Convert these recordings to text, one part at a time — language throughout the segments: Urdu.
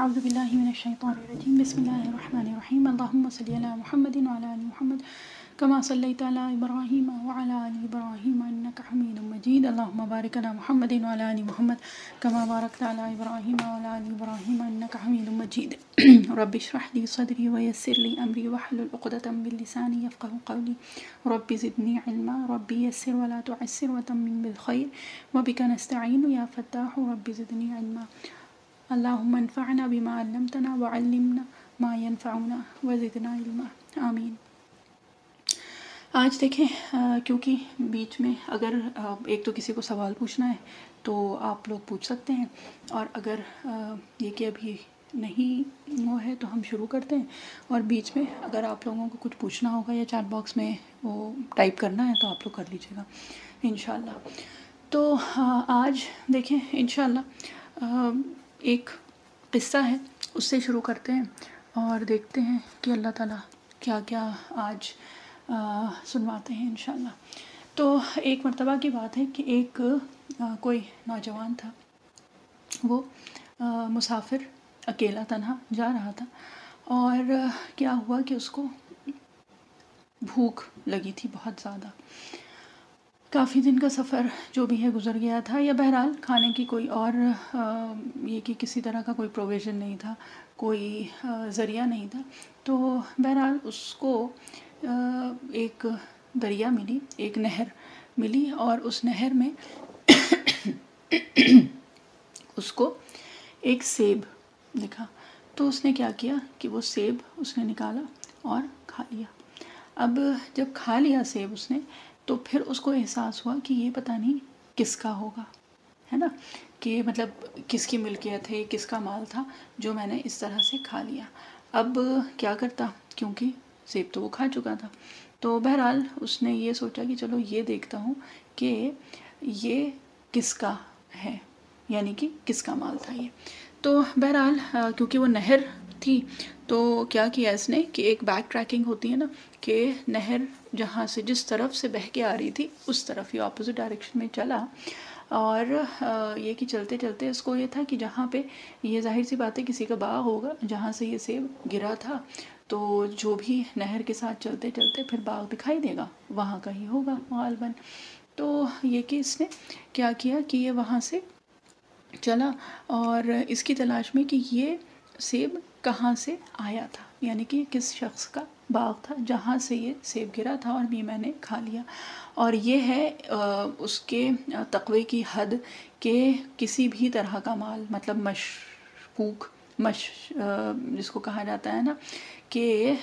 أعوذ بالله من الشيطان الرجيم بسم الله الرحمن الرحيم اللهم صل على محمد وعلى آل محمد كما صليت على إبراهيم وعلى آل إبراهيم إنك حميد مجيد اللهم بارك على محمد وعلى آل محمد كما باركت على إبراهيم وعلى آل إبراهيم إنك حميد مجيد رب اشرح لي صدري ويسر لي أمري واحلل عقدة من لساني يفقهوا قولي رب زدني علما ربي يسر ولا تعسر وتمم بالخير وبك نستعين يا فتاح رب زدني علما اللهم انفعنا بما علمتنا وعلمنا ما ينفعنا وزدنا علما آمین۔ آج دیکھیں کیونکہ بیچ میں اگر ایک تو کسی کو سوال پوچھنا ہے تو آپ لوگ پوچھ سکتے ہیں، اور اگر یہ کہ ابھی نہیں وہ ہے تو ہم شروع کرتے ہیں، اور بیچ میں اگر آپ لوگوں کو کچھ پوچھنا ہوگا یا چیٹ باکس میں وہ ٹائپ کرنا ہے تو آپ لوگ کر لیجیے گا انشاءاللہ۔ تو آج دیکھیں انشاءاللہ ایک قصہ ہے، اس سے شروع کرتے ہیں اور دیکھتے ہیں کہ اللہ تعالیٰ کیا کیا آج سنواتے ہیں انشاءاللہ۔ تو ایک مرتبہ کی بات ہے کہ ایک کوئی نوجوان تھا، وہ مسافر اکیلا تنہا جا رہا تھا، اور کیا ہوا کہ اس کو بھوک لگی تھی بہت زیادہ۔ کافی دن کا سفر جو بھی ہے گزر گیا تھا، یا بہرحال کھانے کی کوئی اور یہ کہ کسی طرح کا کوئی پروویژن نہیں تھا، کوئی ذریعہ نہیں تھا۔ تو بہرحال اس کو ایک دریا ملی، ایک نہر ملی، اور اس نہر میں اس کو ایک سیب دکھا۔ تو اس نے کیا کیا کہ وہ سیب اس نے نکالا اور کھا لیا۔ اب جب کھا لیا سیب اس نے، تو پھر اس کو احساس ہوا کہ یہ پتہ نہیں کس کا ہوگا، ہے نا، کہ مطلب کس کی ملکیت ہے، کس کا مال تھا جو میں نے اس طرح سے کھا لیا۔ اب کیا کرتا، کیونکہ سیب تو وہ کھا چکا تھا۔ تو بہرحال اس نے یہ سوچا کہ چلو یہ دیکھتا ہوں کہ یہ کس کا ہے، یعنی کہ کس کا مال تھا یہ۔ تو بہرحال کیونکہ وہ نہر تھی تو کیا کیا اس نے کہ ایک بیک ٹریکنگ ہوتی ہے نا، کہ نہر جہاں سے جس طرف سے بہہ کے آ رہی تھی اس طرف ہی اپوزٹ ڈائریکشن میں چلا، اور یہ کہ چلتے چلتے اس کو یہ تھا کہ جہاں پہ یہ ظاہر سی بات ہے کسی کا باغ ہوگا جہاں سے یہ سیب گرا تھا، تو جو بھی نہر کے ساتھ چلتے چلتے پھر باغ دکھائی دے گا وہاں کا ہی ہوگا غالباً۔ تو یہ کہ اس نے کیا کیا کہ یہ وہاں سے چلا اور اس کی تلاش میں کہ یہ سیب کہاں سے آیا تھا، یعنی کہ کس شخص کا باغ تھا جہاں سے یہ سیب گرا تھا اور یہ میں نے کھا لیا۔ اور یہ ہے اس کے تقوی کی حد کہ کسی بھی طرح کا مال، مطلب مشکوک جس کو کہا جاتا ہے نا، کہ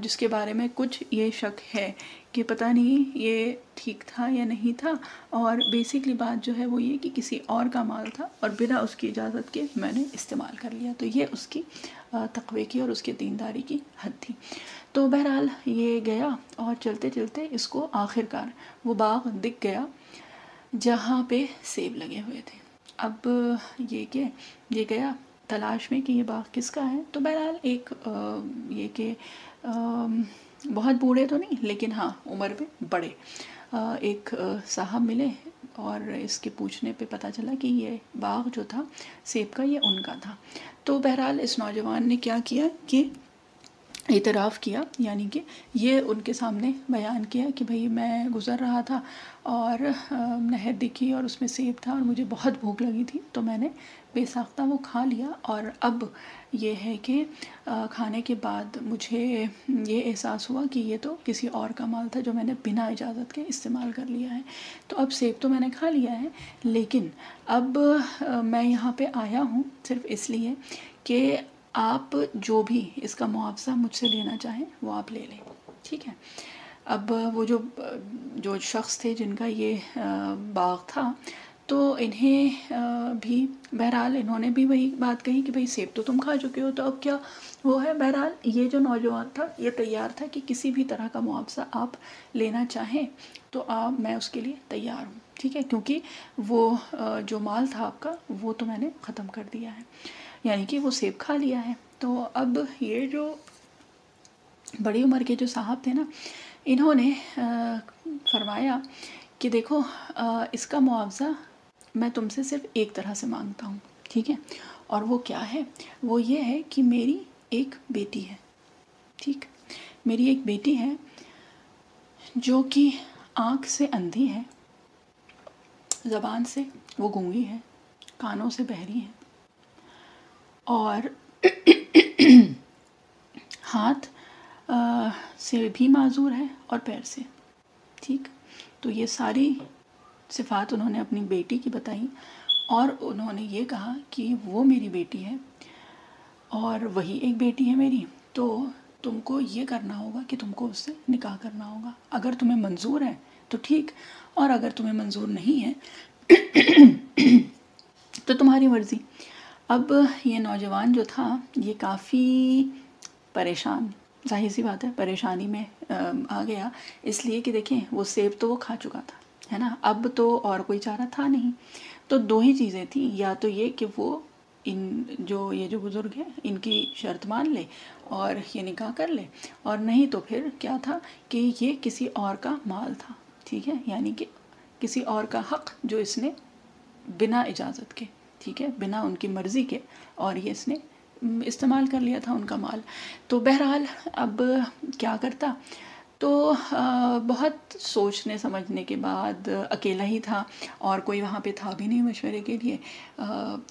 جس کے بارے میں کچھ یہ شک ہے کہ پتہ نہیں یہ ٹھیک تھا یا نہیں تھا، اور بیسکلی بات جو ہے وہ یہ کہ کسی اور کا مال تھا اور بنا اس کی اجازت کے میں نے استعمال کر لیا۔ تو یہ اس کی تقوی کی اور اس کے دینداری کی حد تھی۔ تو بہرحال یہ گیا اور چلتے چلتے اس کو آخرکار وہ باغ دکھ گیا جہاں پہ سیب لگے ہوئے تھے۔ اب یہ کہ یہ گیا تلاش میں کہ یہ باغ کس کا ہے۔ تو بہرحال ایک یہ کہ بہت بوڑھے تو نہیں لیکن ہاں عمر میں بڑے ایک صاحب ملے، اور اس کے پوچھنے پہ پتہ چلا کہ یہ باغ جو تھا سیب کا یہ ان کا تھا۔ تو بہرحال اس نوجوان نے کیا کیا کہ اعتراف کیا، یعنی کہ یہ ان کے سامنے بیان کیا کہ بھئی میں گزر رہا تھا اور نہر دکھی اور اس میں سیب تھا اور مجھے بہت بھوک لگی تھی تو میں نے بے ساختہ وہ کھا لیا، اور اب یہ ہے کہ کھانے کے بعد مجھے یہ احساس ہوا کہ یہ تو کسی اور کا مال تھا جو میں نے بنا اجازت کے استعمال کر لیا ہے۔ تو اب سیب تو میں نے کھا لیا ہے، لیکن اب میں یہاں پہ آیا ہوں صرف اس لیے کہ آپ جو بھی اس کا معاوضہ مجھ سے لینا چاہیں وہ آپ لے لیں، ٹھیک ہے۔ اب وہ جو شخص تھے جن کا یہ باغ تھا، تو انہیں بھی بہرحال انہوں نے بھی وہی بات کہی کہ بھئی سیب تو تم کھا چکے ہو تو اب کیا وہ ہے۔ بہرحال یہ جو نوجوان تھا یہ تیار تھا کہ کسی بھی طرح کا معاوضہ آپ لینا چاہیں تو میں اس کے لیے تیار ہوں، ٹھیک ہے، کیونکہ وہ جو مال تھا آپ کا وہ تو میں نے ختم کر دیا ہے، یعنی کہ وہ سیب کھا لیا ہے۔ تو اب یہ جو بڑی عمر کے جو صاحب تھے نا، انہوں نے فرمایا کہ دیکھو اس کا معاوضہ میں تم سے صرف ایک طرح سے مانگتا ہوں، ٹھیک ہے، اور وہ کیا ہے؟ وہ یہ ہے کہ میری ایک بیٹی ہے، ٹھیک، میری ایک بیٹی ہے جو کہ آنکھ سے اندھی ہے، زبان سے وہ گونگی ہے، کانوں سے بہری ہے، اور ہاتھ سے بھی معذور ہے اور پیر سے، ٹھیک۔ تو یہ ساری صفات انہوں نے اپنی بیٹی کی بتائی، اور انہوں نے یہ کہا کہ وہ میری بیٹی ہے اور وہی ایک بیٹی ہے میری، تو تم کو یہ کرنا ہوگا کہ تم کو اس سے نکاح کرنا ہوگا، اگر تمہیں منظور ہے تو ٹھیک، اور اگر تمہیں منظور نہیں ہے تو تمہاری مرضی۔ اب یہ نوجوان جو تھا یہ کافی پریشان، ظاہر سی بات ہے پریشانی میں آ گیا، اس لیے کہ دیکھیں وہ سیب تو وہ کھا چکا تھا، ہے نا، اب تو اور کوئی چارہ تھا نہیں، تو دو ہی چیزیں تھیں، یا تو یہ کہ وہ یہ جو بزرگ ہیں ان کی شرط مان لے اور یہ نکاح کر لے، اور نہیں تو پھر کیا تھا کہ یہ کسی اور کا مال تھا، ٹھیک ہے، یعنی کہ کسی اور کا حق جو اس نے بنا اجازت کے، ٹھیک ہے، بنا ان کی مرضی کے، اور یہ اس نے استعمال کر لیا تھا ان کا مال۔ تو بہرحال اب کیا کرتا؟ تو بہت سوچنے سمجھنے کے بعد، اکیلا ہی تھا اور کوئی وہاں پہ تھا بھی نہیں مشورے کے لیے،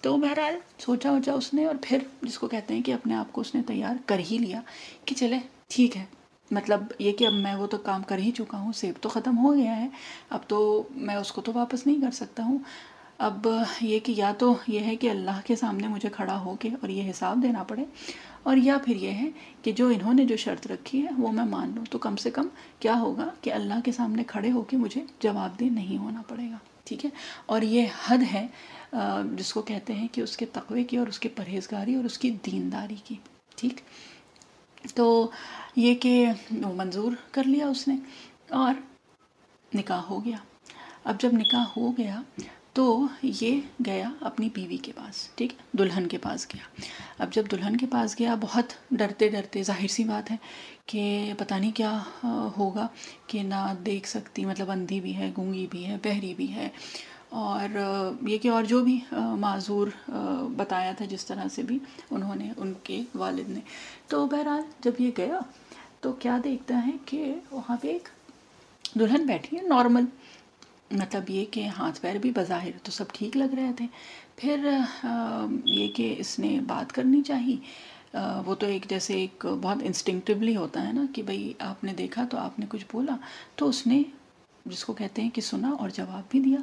تو بہرحال سوچا اس نے، اور پھر جس کو کہتے ہیں کہ اپنے آپ کو اس نے تیار کر ہی لیا کہ چلے ٹھیک ہے، مطلب یہ کہ اب میں وہ تو کام کر ہی چکا ہوں، سیب تو ختم ہو گیا ہے، اب تو میں اس کو تو واپس نہیں کر سکتا ہوں، اب یہ کہ یا تو یہ ہے کہ اللہ کے سامنے مجھے کھڑا ہو کے اور یہ حساب دینا پڑے، اور یا پھر یہ ہے کہ جو انہوں نے جو شرط رکھی ہے وہ میں مان لوں، تو کم سے کم کیا ہوگا کہ اللہ کے سامنے کھڑے ہو کے مجھے جواب دہ نہیں ہونا پڑے گا، ٹھیک ہے۔ اور یہ حد ہے جس کو کہتے ہیں کہ اس کے تقوی کی اور اس کے پرہیزگاری اور اس کی دینداری کی، ٹھیک۔ تو یہ کہ وہ منظور کر لیا اس نے، اور نکاح ہو گیا۔ اب جب نکاح ہو گیا تو یہ گیا اپنی بیوی کے پاس، ٹھیک، دلہن کے پاس گیا۔ اب جب دلہن کے پاس گیا، بہت ڈرتے ڈرتے، ظاہر سی بات ہے کہ پتہ نہیں کیا ہوگا، کہ نہ دیکھ سکتی، مطلب اندھی بھی ہے، گونگی بھی ہے، بہری بھی ہے، اور یہ کہ اور جو بھی معذور بتایا تھا جس طرح سے بھی انہوں نے، ان کے والد نے۔ تو بہرحال جب یہ گیا تو کیا دیکھتا ہے کہ وہاں پہ ایک دلہن بیٹھی ہے نارمل، مطلب یہ کہ ہاتھ پیر بھی بظاہر تو سب ٹھیک لگ رہے تھے، پھر یہ کہ اس نے بات کرنی چاہی، وہ تو ایک جیسے ایک بہت انسٹنکٹیولی ہوتا ہے نا کہ بھئی آپ نے دیکھا تو آپ نے کچھ بولا، تو اس نے جس کو کہتے ہیں کہ سنا اور جواب بھی دیا۔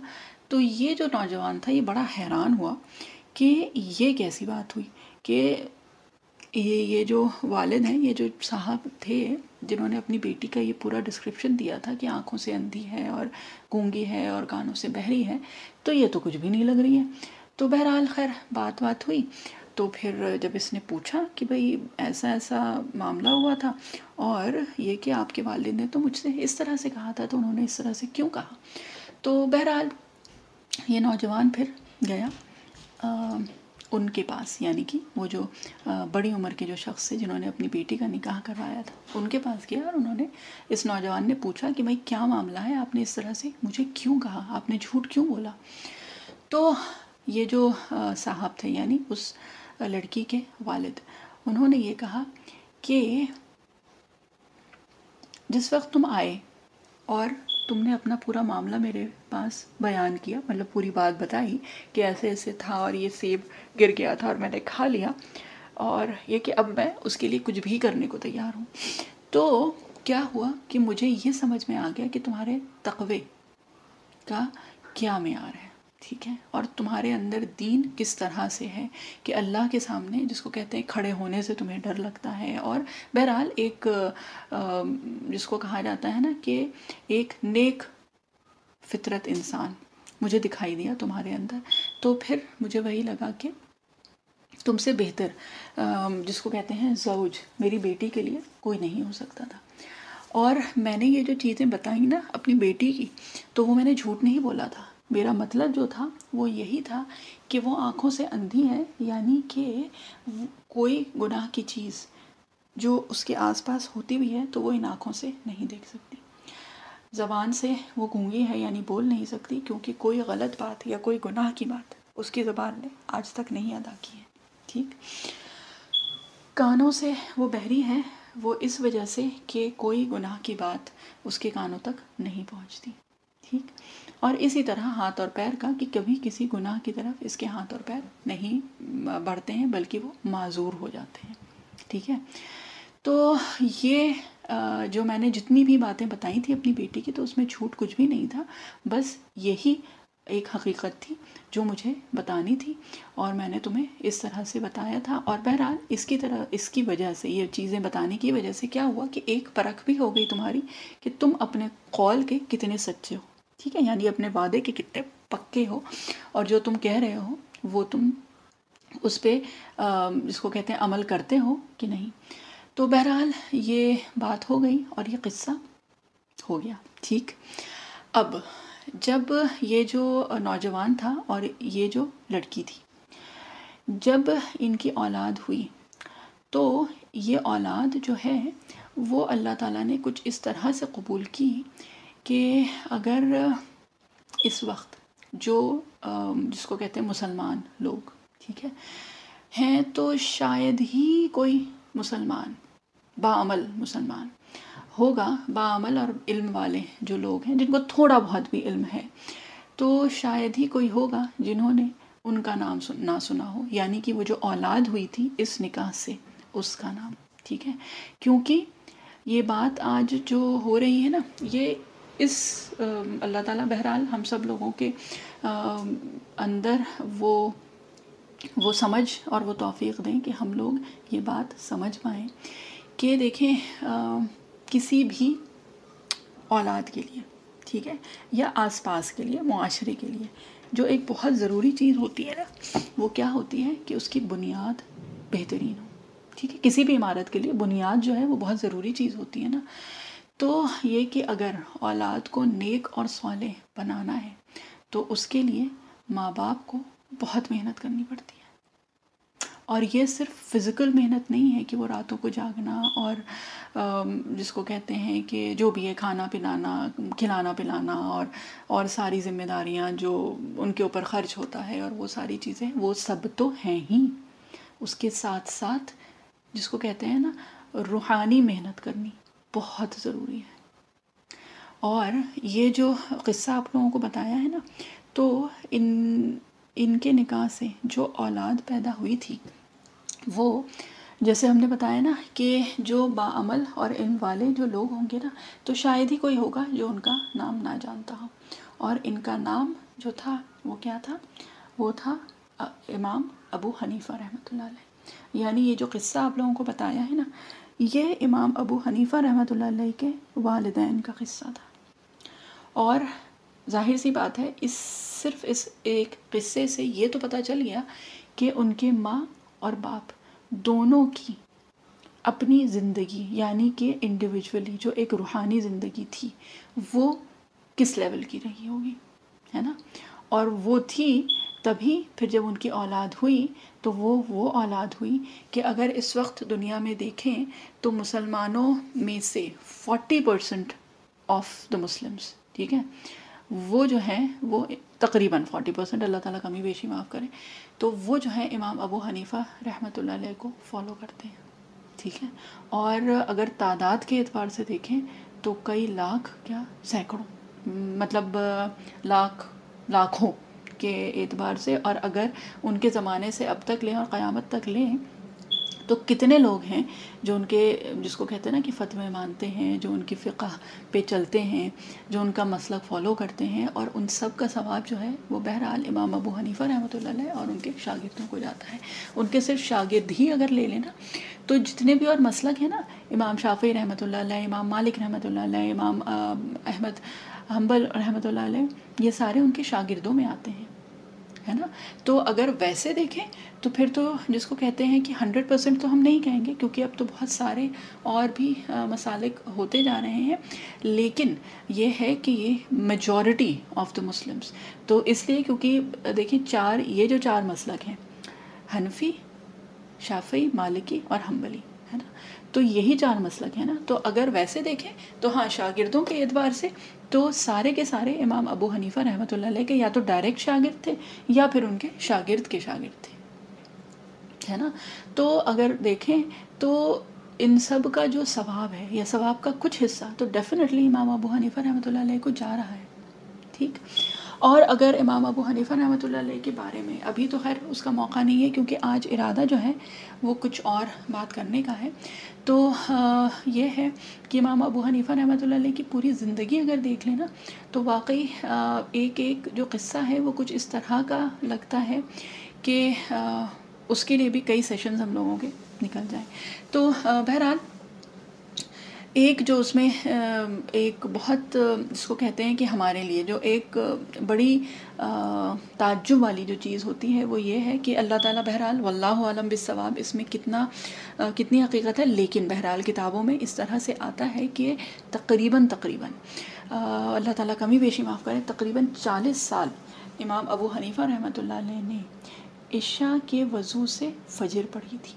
تو یہ جو نوجوان تھا یہ بڑا حیران ہوا کہ یہ کیسی بات ہوئی، کہ یہ جو والد ہیں، یہ جو صاحب تھے جنہوں نے اپنی بیٹی کا یہ پورا ڈسکرپشن دیا تھا کہ آنکھوں سے اندھی ہے اور گونگی ہے اور کانوں سے بہری ہے، تو یہ تو کچھ بھی نہیں لگ رہی ہے۔ تو بہرحال خیر بات ہوئی، تو پھر جب اس نے پوچھا کہ بھئی ایسا ایسا معاملہ ہوا تھا، اور یہ کہ آپ کے والد نے تو مجھ سے اس طرح سے کہا تھا، تو انہوں نے اس طرح سے کیوں کہا؟ تو بہرحال یہ نوجوان پھر گیا ان کے پاس، یعنی کہ وہ جو بڑی عمر کے جو شخص سے جنہوں نے اپنی بیٹی کا نکاح کروایا تھا، ان کے پاس گیا، اور انہوں نے، اس نوجوان نے پوچھا کہ بھئی کیا معاملہ ہے، آپ نے اس طرح سے مجھے کیوں کہا، آپ نے جھوٹ کیوں بولا؟ تو یہ جو صاحب تھے، یعنی اس لڑکی کے والد، انہوں نے یہ کہا کہ جس وقت تم آئے اور تم نے اپنا پورا معاملہ میرے پاس بیان کیا، مطلب پوری بات بتائی کہ ایسے ایسے تھا اور یہ سیب گر گیا تھا اور میں نے کھا لیا، اور یہ کہ اب میں اس کے لیے کچھ بھی کرنے کو تیار ہوں، تو کیا ہوا کہ مجھے یہ سمجھ میں آ گیا کہ تمہارے تقوی کا کیا معیار ہے، ٹھیک ہے، اور تمہارے اندر دین کس طرح سے ہے کہ اللہ کے سامنے جس کو کہتے ہیں کھڑے ہونے سے تمہیں ڈر لگتا ہے، اور بہرحال ایک جس کو کہا جاتا ہے نا کہ ایک نیک فطرت انسان مجھے دکھائی دیا تمہارے اندر۔ تو پھر مجھے وہی لگا کہ تم سے بہتر جس کو کہتے ہیں زوج میری بیٹی کے لیے کوئی نہیں ہو سکتا تھا، اور میں نے یہ جو چیزیں بتائیں نا اپنی بیٹی کی، تو وہ میں نے جھوٹ نہیں بولا تھا، میرا مطلب جو تھا وہ یہی تھا کہ وہ آنکھوں سے اندھی ہے، یعنی کہ کوئی گناہ کی چیز جو اس کے آس پاس ہوتی بھی ہے تو وہ ان آنکھوں سے نہیں دیکھ سکتی، زبان سے وہ گونگی ہے، یعنی بول نہیں سکتی، کیونکہ کوئی غلط بات یا کوئی گناہ کی بات اس کی زبان نے آج تک نہیں ادا کی ہے، ٹھیک. کانوں سے وہ بہری ہے، وہ اس وجہ سے کہ کوئی گناہ کی بات اس کے کانوں تک نہیں پہنچتی. ٹھیک. اور اسی طرح ہاتھ اور پیر کا، کہ کبھی کسی گناہ کی طرف اس کے ہاتھ اور پیر نہیں بڑھتے ہیں بلکہ وہ معذور ہو جاتے ہیں. ٹھیک ہے. تو یہ جو میں نے جتنی بھی باتیں بتائی تھی اپنی بیٹی کی، تو اس میں جھوٹ کچھ بھی نہیں تھا، بس یہی ایک حقیقت تھی جو مجھے بتانی تھی، اور میں نے تمہیں اس طرح سے بتایا تھا. اور بہرحال اس کی وجہ سے، یہ چیزیں بتانے کی وجہ سے کیا ہوا کہ ایک پرکھ بھی ہو گئی تمہاری کہ تم اپنے قول کے کتنے سچے ہو. ٹھیک ہے. یعنی اپنے وعدے کے کتنے پکے ہو، اور جو تم کہہ رہے ہو وہ تم اس پہ جس کو کہتے ہیں عمل کرتے ہو کہ نہیں. تو بہرحال یہ بات ہو گئی اور یہ قصہ ہو گیا. ٹھیک. اب جب یہ جو نوجوان تھا اور یہ جو لڑکی تھی، جب ان کی اولاد ہوئی تو یہ اولاد جو ہے وہ اللہ تعالیٰ نے کچھ اس طرح سے قبول کی کہ اگر اس وقت جو جس کو کہتے ہیں مسلمان لوگ، ٹھیک ہے، ہیں تو شاید ہی کوئی مسلمان باعمل مسلمان ہوگا، باعمل اور علم والے جو لوگ ہیں جن کو تھوڑا بہت بھی علم ہے، تو شاید ہی کوئی ہوگا جنہوں نے ان کا نام نہ سنا ہو. یعنی کہ وہ جو اولاد ہوئی تھی اس نکاح سے، اس کا نام. ٹھیک ہے. کیونکہ یہ بات آج جو ہو رہی ہے نا، یہ اس اللہ تعالیٰ بہرحال ہم سب لوگوں کے اندر وہ سمجھ اور وہ توفیق دیں کہ ہم لوگ یہ بات سمجھ پائیں کہ دیکھیں کسی بھی اولاد کے لیے، ٹھیک ہے، یا آس پاس کے لیے، معاشرے کے لیے جو ایک بہت ضروری چیز ہوتی ہے نا، وہ کیا ہوتی ہے کہ اس کی بنیاد بہترین ہو. ٹھیک ہے. کسی بھی عمارت کے لیے بنیاد جو ہے وہ بہت ضروری چیز ہوتی ہے نا. تو یہ کہ اگر اولاد کو نیک اور صالح بنانا ہے تو اس کے لیے ماں باپ کو بہت محنت کرنی پڑتی ہے. اور یہ صرف فزیکل محنت نہیں ہے کہ وہ راتوں کو جاگنا اور جس کو کہتے ہیں کہ جو بھی ہے کھانا پلانا، کھلانا پلانا اور ساری ذمہ داریاں جو ان کے اوپر خرچ ہوتا ہے، اور وہ ساری چیزیں وہ سب تو ہیں ہی. اس کے ساتھ ساتھ جس کو کہتے ہیں نا روحانی محنت کرنی بہت ضروری ہے. اور یہ جو قصہ آپ لوگوں کو بتایا ہے نا، تو ان کے نکاح سے جو اولاد پیدا ہوئی تھی وہ جیسے ہم نے بتایا نا کہ جو باعمل اور علم والے جو لوگ ہوں گے نا، تو شاید ہی کوئی ہوگا جو ان کا نام نہ جانتا ہو. اور ان کا نام جو تھا وہ کیا تھا؟ وہ تھا امام ابو حنیفہ رحمۃ اللہ علیہ. یعنی یہ جو قصہ آپ لوگوں کو بتایا ہے نا، یہ امام ابو حنیفہ رحمۃ اللہ علیہ کے والدین کا قصہ تھا. اور ظاہر سی بات ہے صرف اس ایک قصے سے یہ تو پتہ چل گیا کہ ان کے ماں اور باپ دونوں کی اپنی زندگی، یعنی کہ انڈیویجولی جو ایک روحانی زندگی تھی، وہ کس لیول کی رہی ہوگی، ہے نا. اور وہ تھی تبھی پھر جب ان کی اولاد ہوئی تو وہ اولاد ہوئی کہ اگر اس وقت دنیا میں دیکھیں تو مسلمانوں میں سے 40% آف دا مسلمس، ٹھیک ہے، وہ جو ہیں وہ تقریباً 40%، اللہ تعالیٰ کمی بیشی معاف کریں، تو وہ جو ہیں امام ابو حنیفہ رحمۃ اللہ علیہ کو فالو کرتے ہیں. ٹھیک ہے. اور اگر تعداد کے اعتبار سے دیکھیں تو کئی لاکھ، کیا سینکڑوں، مطلب لاکھوں کے اعتبار سے، اور اگر ان کے زمانے سے اب تک لیں اور قیامت تک لیں تو کتنے لوگ ہیں جو ان کے جس کو کہتے ہیں نا کہ فتوے مانتے ہیں، جو ان کی فقہ پہ چلتے ہیں، جو ان کا مسلک فالو کرتے ہیں، اور ان سب کا ثواب جو ہے وہ بہرحال امام ابو حنیفہ رحمۃ اللہ علیہ اور ان کے شاگردوں کو جاتا ہے. ان کے صرف شاگرد ہی اگر لے لینا تو جتنے بھی اور مسلک ہیں نا، امام شافعی رحمۃ اللہ علیہ، امام مالک رحمۃ اللہ علیہ، امام احمد حنبل رحمۃ اللہ علیہ، یہ سارے ان کے شاگردوں میں آتے ہیں، ہے نا. تو اگر ویسے دیکھیں تو پھر تو جس کو کہتے ہیں کہ 100% تو ہم نہیں کہیں گے، کیونکہ اب تو بہت سارے اور بھی مسالک ہوتے جا رہے ہیں، لیکن یہ ہے کہ یہ میجورٹی آف دا مسلمس. تو اس لیے کیونکہ دیکھیں یہ جو چار مسلک ہیں، حنفی، شافعی، مالکی اور حنبلی، ہے نا، تو یہی چار مسلک ہیں نا. تو اگر ویسے دیکھیں تو ہاں شاگردوں کے اعتبار سے تو سارے کے سارے امام ابو حنیفہ رحمۃ اللہ علیہ کے یا تو ڈائریکٹ شاگرد تھے یا پھر ان کے شاگرد کے شاگرد تھے. ہے نا. تو اگر دیکھیں تو ان سب کا جو ثواب ہے یا ثواب کا کچھ حصہ تو ڈیفینیٹلی امام ابو حنیفہ رحمۃ اللہ علیہ کو جا رہا ہے. ٹھیک. اور اگر امام ابو حنیفہ رحمۃ اللہ علیہ کے بارے میں ابھی تو خیر اس کا موقع نہیں ہے کیونکہ آج ارادہ جو ہے وہ کچھ اور بات کرنے کا ہے. تو یہ ہے کہ امام ابو حنیفہ رحمۃ اللہ علیہ کی پوری زندگی اگر دیکھ لیں نا تو واقعی ایک ایک جو قصہ ہے وہ کچھ اس طرح کا لگتا ہے کہ اس کے لیے بھی کئی سیشنز ہم لوگوں کے نکل جائیں. تو بہرحال ایک جو اس میں ایک بہت جس کو کہتے ہیں کہ ہمارے لیے جو ایک بڑی تعجب والی جو چیز ہوتی ہے وہ یہ ہے کہ اللہ تعالیٰ بہرحال واللہ عالم بالصواب اس میں کتنی حقیقت ہے، لیکن بہرحال کتابوں میں اس طرح سے آتا ہے کہ تقریباً اللہ تعالیٰ کمی بیشی معاف کرے، تقریباً 40 سال امام ابو حنیفہ رحمۃ اللہ علیہ نے عشاء کے وضو سے فجر پڑھی تھی،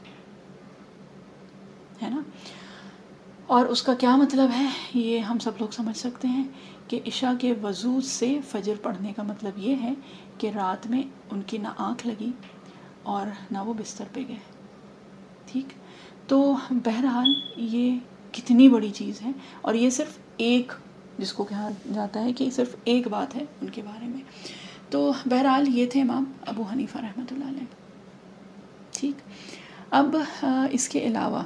ہے نا. اور اس کا کیا مطلب ہے یہ ہم سب لوگ سمجھ سکتے ہیں کہ عشاء کے وضو سے فجر پڑھنے کا مطلب یہ ہے کہ رات میں ان کی نہ آنکھ لگی اور نہ وہ بستر پہ گئے. ٹھیک. تو بہرحال یہ کتنی بڑی چیز ہے، اور یہ صرف ایک جس کو کہا جاتا ہے کہ صرف ایک بات ہے ان کے بارے میں. تو بہرحال یہ تھے امام ابو حنیفہ رحمۃ اللہ علیہ. ٹھیک. اب اس کے علاوہ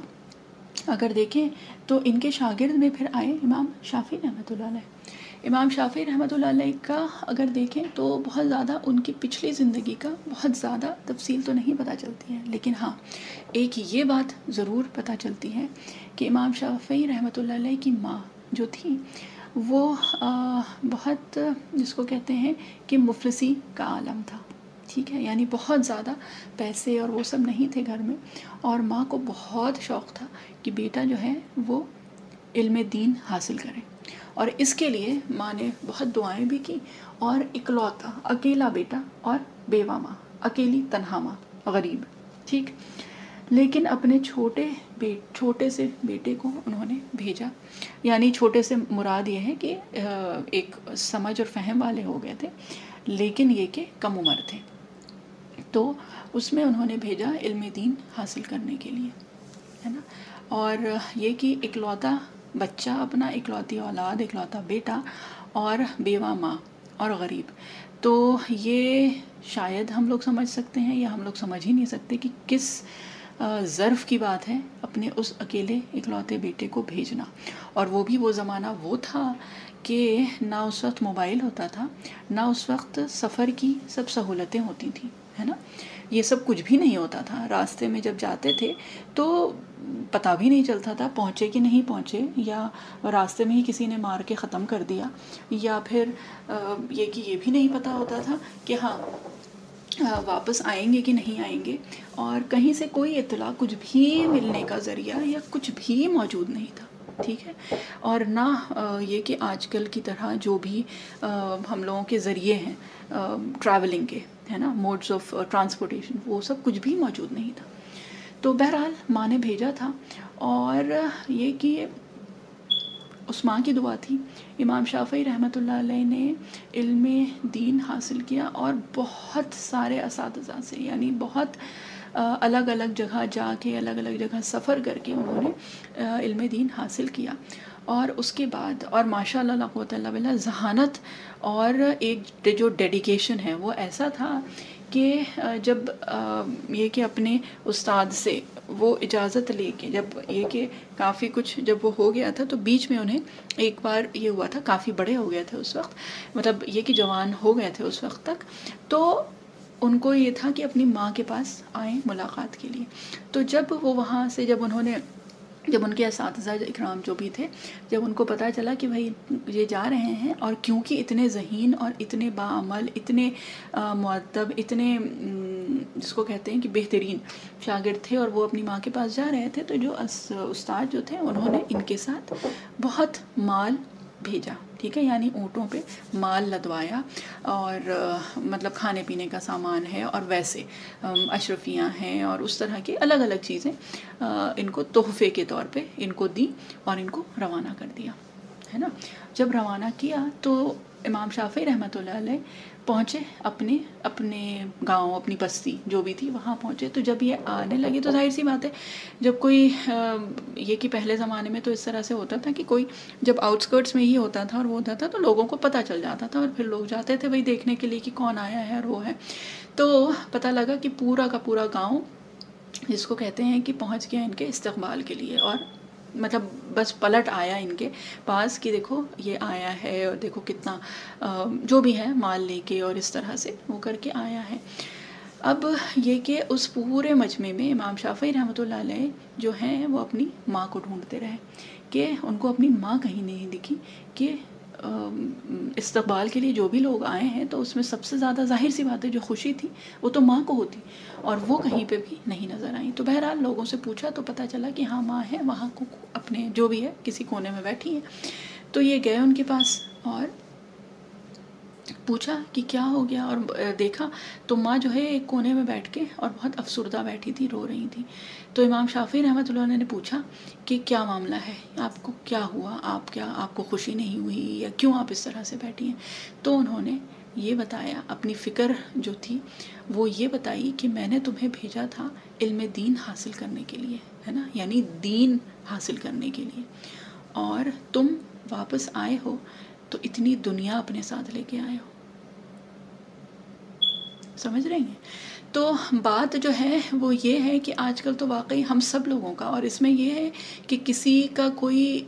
اگر دیکھیں تو ان کے شاگرد میں پھر آئے امام شافعی رحمۃ اللہ علیہ. امام شافعی رحمۃ اللہ علیہ کا اگر دیکھیں تو بہت زیادہ ان کی پچھلی زندگی کا بہت زیادہ تفصیل تو نہیں پتہ چلتی ہے، لیکن ہاں ایک یہ بات ضرور پتہ چلتی ہے کہ امام شافعی رحمۃ اللہ علیہ کی ماں جو تھی وہ بہت جس کو کہتے ہیں کہ مفلسی کا عالم تھا. ٹھیک ہے. یعنی بہت زیادہ پیسے اور وہ سب نہیں تھے گھر میں، اور ماں کو بہت شوق تھا کہ بیٹا جو ہے وہ علم دین حاصل کرے، اور اس کے لیے ماں نے بہت دعائیں بھی کی. اور اکلوتا اکیلا بیٹا اور بیوہ ماں، اکیلی تنہا ماں، غریب. ٹھیک. لیکن اپنے چھوٹے سے بیٹے کو انہوں نے بھیجا، یعنی چھوٹے سے مراد یہ ہے کہ ایک سمجھ اور فہم والے ہو گئے تھے، لیکن یہ کہ کم عمر تھے. تو اس میں انہوں نے بھیجا علم دین حاصل کرنے کے لیے، ہے نا. اور یہ کہ اکلوتا بچہ، اپنا اکلوتی اولاد، اکلوتا بیٹا اور بیوہ ماں اور غریب. تو یہ شاید ہم لوگ سمجھ سکتے ہیں یا ہم لوگ سمجھ ہی نہیں سکتے کہ کس ظرف کی بات ہے اپنے اس اکیلے اکلوتے بیٹے کو بھیجنا. اور وہ بھی وہ زمانہ وہ تھا کہ نہ اس وقت موبائل ہوتا تھا، نہ اس وقت سفر کی سب سہولتیں ہوتی تھیں، ہے نا. یہ سب کچھ بھی نہیں ہوتا تھا. راستے میں جب جاتے تھے تو پتہ بھی نہیں چلتا تھا پہنچے کہ نہیں پہنچے، یا راستے میں ہی کسی نے مار کے ختم کر دیا، یا پھر یہ کہ یہ بھی نہیں پتہ ہوتا تھا کہ ہاں واپس آئیں گے کہ نہیں آئیں گے. اور کہیں سے کوئی اطلاع، کچھ بھی ملنے کا ذریعہ یا کچھ بھی موجود نہیں تھا. ٹھیک ہے. اور نہ یہ کہ آج کل کی طرح جو بھی ہم لوگوں کے ذریعے ہیں ٹریولنگ کے، ہے نا، موڈز آف ٹرانسپورٹیشن، وہ سب کچھ بھی موجود نہیں تھا. تو بہرحال ماں نے بھیجا تھا، اور یہ کہ اس ماں کی دعا تھی. امام شافعی رحمۃ اللہ علیہ نے علم دین حاصل کیا، اور بہت سارے اساتذہ سے، یعنی بہت الگ الگ جگہ جا کے، الگ الگ جگہ سفر کر کے انہوں نے علم دین حاصل کیا. اور اس کے بعد اور ماشاء اللہ لا قوت الا باللہ ذہانت اور ایک جو ڈیڈیکیشن ہے وہ ایسا تھا کہ جب یہ کہ اپنے استاد سے وہ اجازت لے کے، جب یہ کہ کافی کچھ جب وہ ہو گیا تھا تو بیچ میں انہیں ایک بار یہ ہوا تھا، کافی بڑے ہو گئے تھے اس وقت، مطلب یہ کہ جوان ہو گئے تھے اس وقت تک، تو ان کو یہ تھا کہ اپنی ماں کے پاس آئیں ملاقات کے لیے. تو جب وہ وہاں سے جب ان کے اساتذہ اکرام جو بھی تھے، جب ان کو پتہ چلا کہ بھائی یہ جا رہے ہیں، اور کیونکہ اتنے ذہین اور اتنے باعمل، اتنے مؤدب، اتنے جس کو کہتے ہیں کہ بہترین شاگرد تھے، اور وہ اپنی ماں کے پاس جا رہے تھے، تو جو استاد جو تھے انہوں نے ان کے ساتھ بہت مال بھیجا. ٹھیک ہے. یعنی اونٹوں پہ مال لدوایا، اور مطلب کھانے پینے کا سامان ہے، اور ویسے اشرفیاں ہیں، اور اس طرح کی الگ الگ چیزیں ان کو تحفے کے طور پہ ان کو دی، اور ان کو روانہ کر دیا، ہے نا. جب روانہ کیا تو امام شافعی رحمۃ اللہ علیہ پہنچے اپنے گاؤں، اپنی بستی جو بھی تھی وہاں پہنچے. تو جب یہ آنے لگے تو ظاہر سی بات ہے، جب کوئی یہ کہ پہلے زمانے میں تو اس طرح سے ہوتا تھا کہ کوئی جب آؤٹسکرٹس میں ہی ہوتا تھا اور وہ ہوتا تھا تو لوگوں کو پتہ چل جاتا تھا، اور پھر لوگ جاتے تھے وہی دیکھنے کے لیے کہ کون آیا ہے اور وہ ہے. تو پتہ لگا کہ پورا کا پورا گاؤں جس کو کہتے ہیں کہ پہنچ گیا ان کے استقبال کے لیے، اور مطلب بس پلٹ آیا ان کے پاس کہ دیکھو یہ آیا ہے اور دیکھو کتنا جو بھی ہے مال لے کے، اور اس طرح سے وہ کر کے آیا ہے. اب یہ کہ اس پورے مجمع میں امام شافعی رحمۃ اللہ علیہ جو ہیں وہ اپنی ماں کو ڈھونڈتے رہے کہ ان کو اپنی ماں کہیں نہیں دکھی. کہ استقبال کے لیے جو بھی لوگ آئے ہیں تو اس میں سب سے زیادہ ظاہر سی بات ہے جو خوشی تھی وہ تو ماں کو ہوتی، اور وہ کہیں پہ بھی نہیں نظر آئیں. تو بہرحال لوگوں سے پوچھا تو پتہ چلا کہ ہاں ماں ہے، وہاں کو اپنے جو بھی ہے کسی کونے میں بیٹھی ہیں. تو یہ گئے ان کے پاس اور پوچھا کہ کیا ہو گیا، اور دیکھا تو ماں جو ہے ایک کونے میں بیٹھ کے اور بہت افسردہ بیٹھی تھی، رو رہی تھی. تو امام شافعی رحمۃ اللہ علیہ نے پوچھا کہ کیا معاملہ ہے، آپ کو کیا ہوا، آپ کو خوشی نہیں ہوئی یا کیوں آپ اس طرح سے بیٹھی ہیں. تو انہوں نے یہ بتایا، اپنی فکر جو تھی وہ یہ بتائی کہ میں نے تمہیں بھیجا تھا علم دین حاصل کرنے کے لیے، ہے نا، یعنی دین حاصل کرنے کے لیے، اور تم واپس آئے ہو تو اتنی دنیا اپنے ساتھ لے کے آئے ہو. سمجھ رہی ہیں؟ تو بات جو ہے وہ یہ ہے کہ آج کل تو واقعی ہم سب لوگوں کا، اور اس میں یہ ہے کہ کسی کا کوئی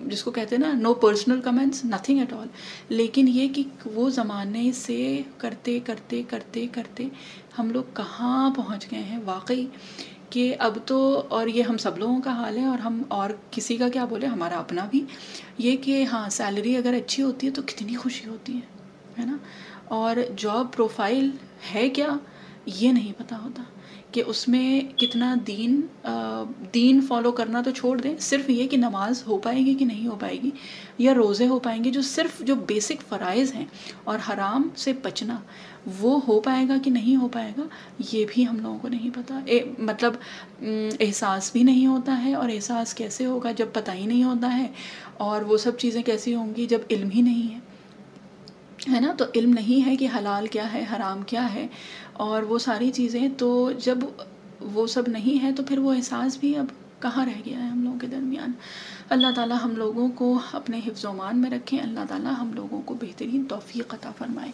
جس کو کہتے ہیں نا no personal comments, nothing at all, لیکن یہ کہ وہ زمانے سے کرتے کرتے کرتے کرتے ہم لوگ کہاں پہنچ گئے ہیں واقعی. کہ اب تو، اور یہ ہم سب لوگوں کا حال ہے، اور ہم اور کسی کا کیا بولے، ہمارا اپنا بھی یہ کہ ہاں سیلری اگر اچھی ہوتی ہے تو کتنی خوشی ہوتی ہے نا، اور جاب پروفائل ہے کیا یہ نہیں پتہ ہوتا کہ اس میں کتنا دین فالو کرنا تو چھوڑ دیں، صرف یہ کہ نماز ہو پائے گی کہ نہیں ہو پائے گی، یا روزے ہو پائیں گے، جو صرف جو بیسک فرائض ہیں، اور حرام سے بچنا وہ ہو پائے گا کہ نہیں ہو پائے گا یہ بھی ہم لوگوں کو نہیں پتہ. مطلب احساس بھی نہیں ہوتا ہے، اور احساس کیسے ہوگا جب پتہ ہی نہیں ہوتا ہے، اور وہ سب چیزیں کیسی ہوں گی جب علم ہی نہیں ہے نا. تو علم نہیں ہے کہ حلال کیا ہے، حرام کیا ہے، اور وہ ساری چیزیں، تو جب وہ سب نہیں ہے تو پھر وہ احساس بھی اب کہاں رہ گیا ہے ہم لوگوں کے درمیان. اللہ تعالیٰ ہم لوگوں کو اپنے حفظ و امان میں رکھیں، اللہ تعالیٰ ہم لوگوں کو بہترین توفیق عطا فرمائے.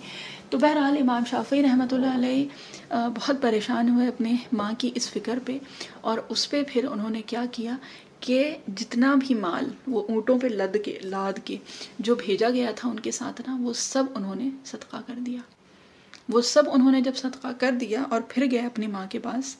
تو بہرحال امام شافعی رحمۃ اللہ علیہ بہت پریشان ہوئے اپنے ماں کی اس فکر پہ، اور اس پہ پھر انہوں نے کیا کیا کہ جتنا بھی مال وہ اونٹوں پہ لاد کے جو بھیجا گیا تھا ان کے ساتھ نا، وہ سب انہوں نے صدقہ کر دیا. وہ سب انہوں نے جب صدقہ کر دیا اور پھر گئے اپنی ماں کے پاس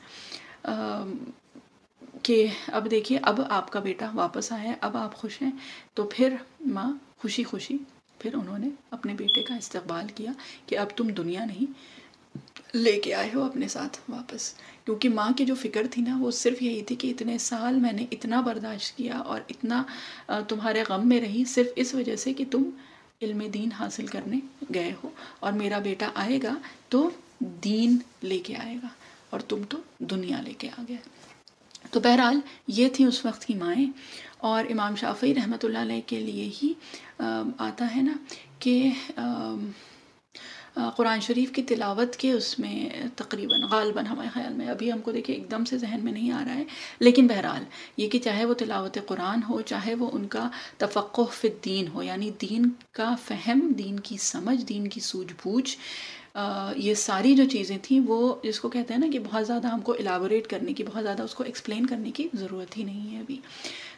کہ اب دیکھیے اب آپ کا بیٹا واپس آیا ہے، اب آپ خوش ہیں. تو پھر ماں خوشی خوشی پھر انہوں نے اپنے بیٹے کا استقبال کیا کہ اب تم دنیا نہیں لے کے آئے ہو اپنے ساتھ واپس. کیونکہ ماں کی جو فکر تھی نا وہ صرف یہی تھی کہ اتنے سال میں نے اتنا برداشت کیا اور اتنا تمہارے غم میں رہی صرف اس وجہ سے کہ تم علم دین حاصل کرنے گئے ہو، اور میرا بیٹا آئے گا تو دین لے کے آئے گا، اور تم تو دنیا لے کے آ گئے. تو بہرحال یہ تھی اس وقت کی مائیں. اور امام شافعی رحمۃ اللہ علیہ کے لیے ہی آتا ہے نا کہ قرآن شریف کی تلاوت کے اس میں تقریباً غالباً ہمارے خیال میں، ابھی ہم کو دیکھیں ایک دم سے ذہن میں نہیں آ رہا ہے، لیکن بہرحال یہ کہ چاہے وہ تلاوت قرآن ہو، چاہے وہ ان کا تفقہ فی الدین ہو، یعنی دین کا فہم، دین کی سمجھ، دین کی سوجھ بوجھ، یہ ساری جو چیزیں تھیں وہ جس کو کہتے ہیں نا کہ بہت زیادہ ہم کو الیبوریٹ کرنے کی، بہت زیادہ اس کو ایکسپلین کرنے کی ضرورت ہی نہیں ہے ابھی.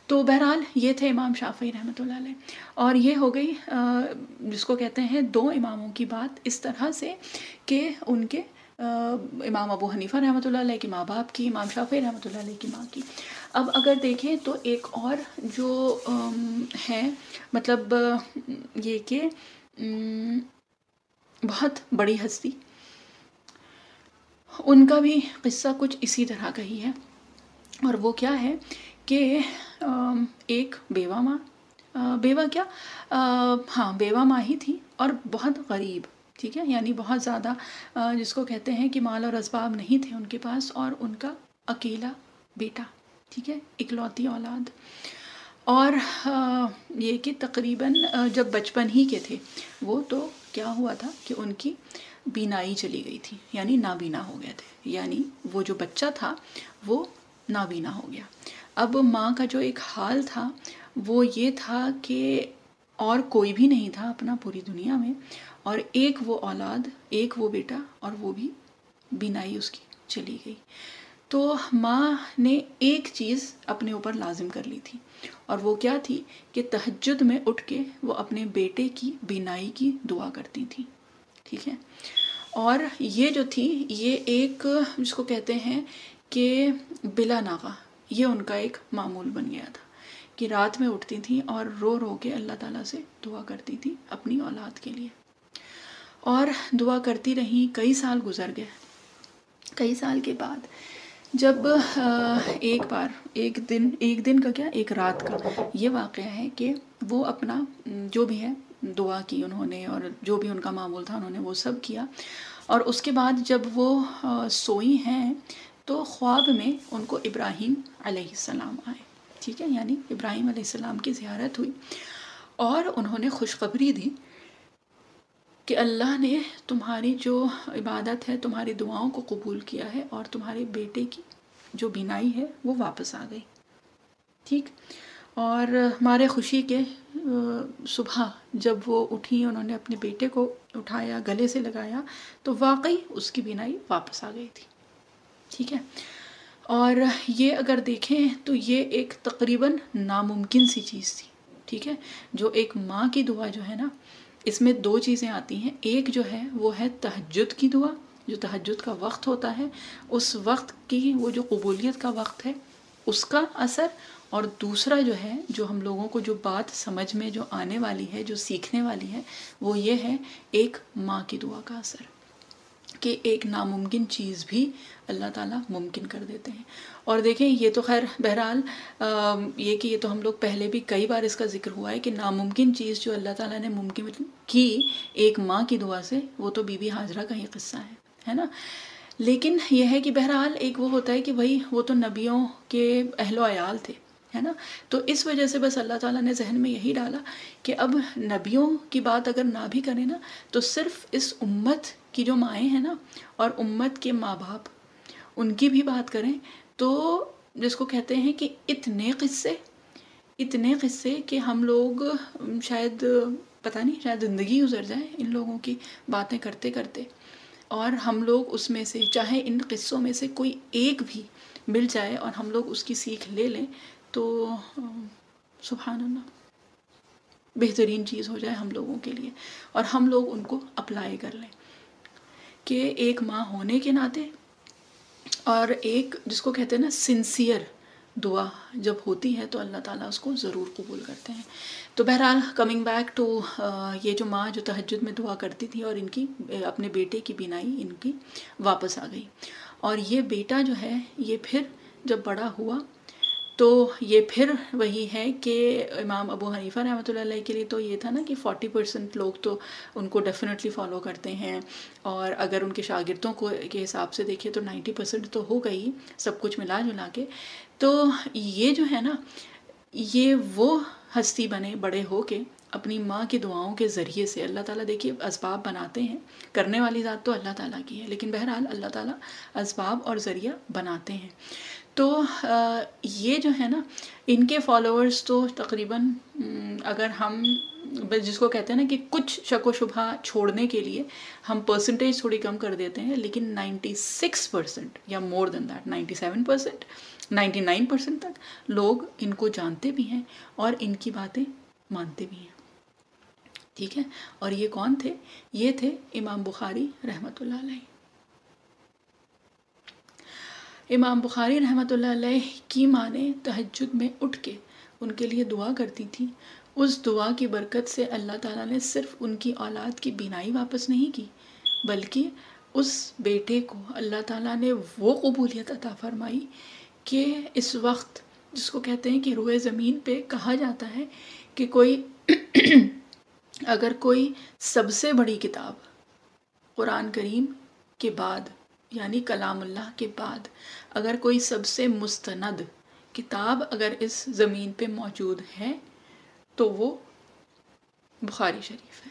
تو بہرحال یہ تھے امام شافعی رحمۃ اللہ علیہ. اور یہ ہو گئی جس کو کہتے ہیں دو اماموں کی بات اس طرح سے کہ ان کے امام ابو حنیفہ رحمۃ اللہ علیہ کے ماں باپ کی، امام شافعی رحمۃ اللہ علیہ کی ماں کی. اب اگر دیکھیں تو ایک اور جو ہے مطلب یہ کہ بہت بڑی ہستی، ان کا بھی قصہ کچھ اسی طرح کا ہی ہے. اور وہ کیا ہے کہ ایک بیوہ ماں، بیوہ کیا ہاں بیوہ ماں ہی تھی، اور بہت غریب، ٹھیک ہے، یعنی بہت زیادہ جس کو کہتے ہیں کہ مال اور اسباب نہیں تھے ان کے پاس، اور ان کا اکیلا بیٹا، ٹھیک ہے، اکلوتی اولاد. اور یہ کہ تقریباً جب بچپن ہی کے تھے وہ، تو کیا ہوا تھا کہ ان کی بینائی چلی گئی تھی، یعنی نابینا ہو گئے تھے، یعنی وہ جو بچہ تھا وہ نابینا ہو گیا۔ اب ماں کا جو ایک حال تھا وہ یہ تھا کہ اور کوئی بھی نہیں تھا اپنا پوری دنیا میں، اور ایک وہ اولاد، ایک وہ بیٹا، اور وہ بھی بینائی اس کی چلی گئی۔ تو ماں نے ایک چیز اپنے اوپر لازم کر لی تھی، اور وہ کیا تھی کہ تہجد میں اٹھ کے وہ اپنے بیٹے کی بینائی کی دعا کرتی تھی، ٹھیک ہے۔ اور یہ جو تھی یہ ایک جس کو کہتے ہیں کہ بلا ناغہ، یہ ان کا ایک معمول بن گیا تھا کہ رات میں اٹھتی تھیں اور رو رو کے اللہ تعالیٰ سے دعا کرتی تھیں اپنی اولاد کے لیے، اور دعا کرتی رہیں۔ کئی سال گزر گئے۔ کئی سال کے بعد جب ایک دن کا کیا، ایک رات کا یہ واقعہ ہے کہ وہ اپنا جو بھی ہے دعا کی انہوں نے، اور جو بھی ان کا معمول تھا انہوں نے وہ سب کیا، اور اس کے بعد جب وہ سوئی ہیں تو خواب میں ان کو ابراہیم علیہ السلام آئے، ٹھیک ہے، یعنی ابراہیم علیہ السلام کی زیارت ہوئی، اور انہوں نے خوشخبری دی کہ اللہ نے تمہاری جو عبادت ہے، تمہاری دعاؤں کو قبول کیا ہے، اور تمہارے بیٹے کی جو بینائی ہے وہ واپس آ گئی، ٹھیک۔ اور ہمارے خوشی کے صبح جب وہ اٹھی، انہوں نے اپنے بیٹے کو اٹھایا، گلے سے لگایا، تو واقعی اس کی بینائی واپس آ گئی تھی، ٹھیک ہے۔ اور یہ اگر دیکھیں تو یہ ایک تقریباً ناممکن سی چیز تھی، ٹھیک ہے۔ جو ایک ماں کی دعا جو ہے نا، اس میں دو چیزیں آتی ہیں، ایک جو ہے وہ ہے تہجد کی دعا، جو تہجد کا وقت ہوتا ہے، اس وقت کی وہ جو قبولیت کا وقت ہے اس کا اثر، اور دوسرا جو ہے جو ہم لوگوں کو جو بات سمجھ میں جو آنے والی ہے، جو سیکھنے والی ہے، وہ یہ ہے ایک ماں کی دعا کا اثر، کہ ایک ناممکن چیز بھی اللہ تعالیٰ ممکن کر دیتے ہیں۔ اور دیکھیں یہ تو خیر بہرحال یہ کہ یہ تو ہم لوگ پہلے بھی کئی بار اس کا ذکر ہوا ہے کہ ناممکن چیز جو اللہ تعالیٰ نے ممکن کی ایک ماں کی دعا سے، وہ تو بی بی ہاجرہ کا ہی قصہ ہے نا۔ لیکن یہ ہے کہ بہرحال ایک وہ ہوتا ہے کہ بھائی وہ تو نبیوں کے اہل و عیال تھے، ہے نا، تو اس وجہ سے بس اللہ تعالیٰ نے ذہن میں یہی ڈالا کہ اب نبیوں کی بات اگر نہ بھی کریں نا، تو صرف اس امت کی جو مائیں ہیں نا، اور امت کے ماں باپ، ان کی بھی بات کریں، تو جس کو کہتے ہیں کہ اتنے قصے کہ ہم لوگ شاید پتہ نہیں، شاید زندگی گزر جائے ان لوگوں کی باتیں کرتے کرتے، اور ہم لوگ اس میں سے چاہے ان قصوں میں سے کوئی ایک بھی مل جائے اور ہم لوگ اس کی سیکھ لے لیں تو سبحان اللہ بہترین چیز ہو جائے ہم لوگوں کے لیے، اور ہم لوگ ان کو اپلائی کر لیں کہ ایک ماں ہونے کے ناطے، اور ایک جس کو کہتے ہیں نا سنسیئر دعا جب ہوتی ہے تو اللہ تعالیٰ اس کو ضرور قبول کرتے ہیں۔ تو بہرحال کمنگ بیک ٹو یہ جو ماں جو تہجد میں دعا کرتی تھی، اور ان کی اپنے بیٹے کی بینائی ان کی واپس آ گئی، اور یہ بیٹا جو ہے یہ پھر جب بڑا ہوا تو یہ پھر وہی ہے کہ امام ابو حنیفہ رحمۃ اللہ علیہ کے لیے تو یہ تھا نا کہ 40% لوگ تو ان کو ڈیفینیٹلی فالو کرتے ہیں، اور اگر ان کے شاگردوں کو کے حساب سے دیکھیں تو 90% تو ہو گئی سب کچھ ملا جلا کے۔ تو یہ جو ہے نا، یہ وہ ہستی بنے بڑے ہو کے اپنی ماں کی دعاؤں کے ذریعے سے، اللہ تعالیٰ دیکھیے اسباب بناتے ہیں، کرنے والی ذات تو اللہ تعالیٰ کی ہے، لیکن بہرحال اللہ تعالیٰ اسباب اور ذریعہ بناتے ہیں۔ تو یہ جو ہے نا، ان کے فالوورز تو تقریباً اگر ہم جس کو کہتے ہیں نا کہ کچھ شک و شبہ چھوڑنے کے لیے ہم پرسنٹیج تھوڑی کم کر دیتے ہیں، لیکن 96% یا مور دین دیٹ 97%، 99% تک لوگ ان کو جانتے بھی ہیں اور ان کی باتیں مانتے بھی ہیں، ٹھیک ہے۔ اور یہ کون تھے؟ یہ تھے امام بخاری رحمۃ اللہ علیہ۔ امام بخاری رحمۃ اللہ علیہ کی ماں نے تہجد میں اٹھ کے ان کے لیے دعا کرتی تھی، اس دعا کی برکت سے اللہ تعالیٰ نے صرف ان کی اولاد کی بینائی واپس نہیں کی، بلکہ اس بیٹے کو اللہ تعالیٰ نے وہ قبولیت عطا فرمائی کہ اس وقت جس کو کہتے ہیں کہ روئے زمین پہ کہا جاتا ہے کہ کوئی اگر کوئی سب سے بڑی کتاب قرآن کریم کے بعد، یعنی کلام اللہ کے بعد، اگر کوئی سب سے مستند کتاب اگر اس زمین پہ موجود ہے تو وہ بخاری شریف ہے.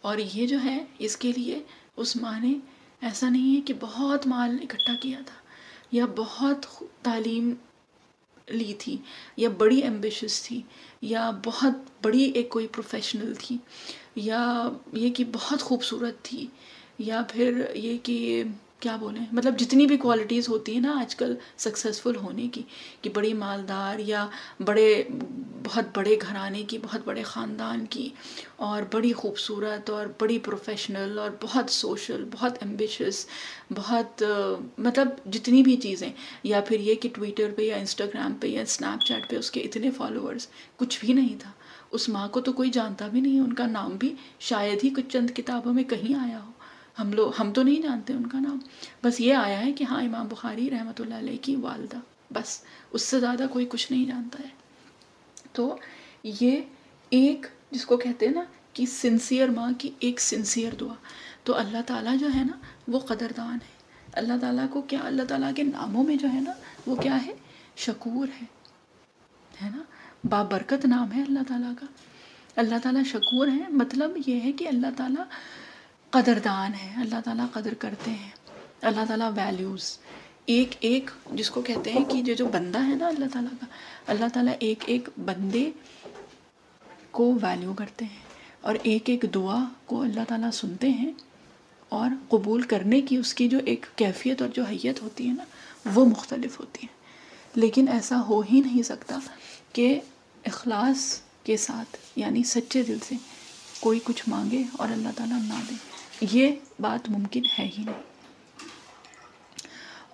اور یہ جو ہے اس کے لیے اس ماں نے ایسا نہیں ہے کہ بہت مال اکٹھا کیا تھا یا بہت تعلیم لی تھی یا بڑی ایمبیشس تھی یا بہت بڑی ایک کوئی پروفیشنل تھی یا یہ کہ بہت خوبصورت تھی یا پھر یہ کہ کیا بولیں، مطلب جتنی بھی کوالٹیز ہوتی ہیں نا آج کل سکسیزفل ہونے کی، کہ بڑی مالدار یا بہت بڑے گھرانے کی، بہت بڑے خاندان کی، اور بڑی خوبصورت اور بڑی پروفیشنل اور بہت سوشل، بہت ایمبیشس، بہت مطلب جتنی بھی چیزیں، یا پھر یہ کہ ٹویٹر پہ یا انسٹاگرام پہ یا اسنیپ چیٹ پہ اس کے اتنے فالوورز، کچھ بھی نہیں تھا. اس ماں کو تو کوئی جانتا بھی نہیں ہے، ان کا نام بھی شاید ہی کچھ چند کتابوں میں کہیں آیا ہو. ہم تو نہیں جانتے ان کا نام، بس یہ آیا ہے کہ ہاں امام بخاری رحمۃ اللہ علیہ کی والدہ، بس اس سے زیادہ کوئی کچھ نہیں جانتا ہے. تو یہ ایک جس کو کہتے ہیں نا کہ سنسیئر ماں کی ایک سنسیئر دعا. تو اللہ تعالیٰ جو ہے نا وہ قدردان ہے. اللہ تعالیٰ کو کیا، اللہ تعالیٰ کے ناموں میں جو ہے نا وہ کیا ہے، شکور ہے نا، بابرکت نام ہے اللہ تعالیٰ کا. اللہ تعالیٰ شکور ہے، مطلب یہ ہے کہ اللہ تعالیٰ قدردان ہے، اللہ تعالیٰ قدر کرتے ہیں، اللہ تعالیٰ ویلیوز ایک ایک جس کو کہتے ہیں کہ جو بندہ ہے نا اللہ تعالیٰ کا، اللہ تعالیٰ ایک ایک بندے کو ویلیو کرتے ہیں اور ایک ایک دعا کو اللہ تعالیٰ سنتے ہیں اور قبول کرنے کی اس کی جو ایک کیفیت اور جو حیت ہوتی ہے نا وہ مختلف ہوتی ہے. لیکن ایسا ہو ہی نہیں سکتا کہ اخلاص کے ساتھ یعنی سچے دل سے کوئی کچھ مانگے اور اللہ تعالیٰ نہ دے، یہ بات ممکن ہے ہی نہیں.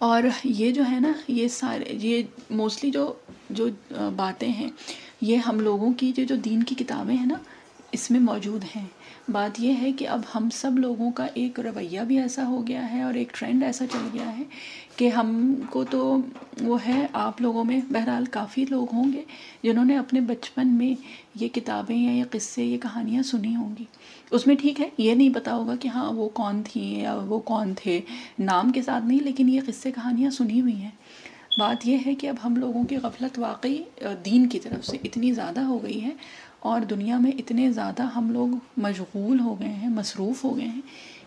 اور یہ جو ہے نا یہ سارے یہ موسٹلی جو باتیں ہیں یہ ہم لوگوں کی جو دین کی کتابیں ہیں نا اس میں موجود ہیں. بات یہ ہے کہ اب ہم سب لوگوں کا ایک رویہ بھی ایسا ہو گیا ہے اور ایک ٹرینڈ ایسا چل گیا ہے کہ ہم کو تو وہ ہے، آپ لوگوں میں بہرحال کافی لوگ ہوں گے جنہوں نے اپنے بچپن میں یہ کتابیں یا یہ قصے یہ کہانیاں سنی ہوں گی. اس میں ٹھیک ہے یہ نہیں پتا ہوگا کہ ہاں وہ کون تھی یا وہ کون تھے، نام کے ساتھ نہیں، لیکن یہ قصے کہانیاں سنی ہوئی ہیں. بات یہ ہے کہ اب ہم لوگوں کی غفلت واقعی دین کی طرف سے اتنی زیادہ ہو گئی ہے اور دنیا میں اتنے زیادہ ہم لوگ مشغول ہو گئے ہیں، مصروف ہو گئے ہیں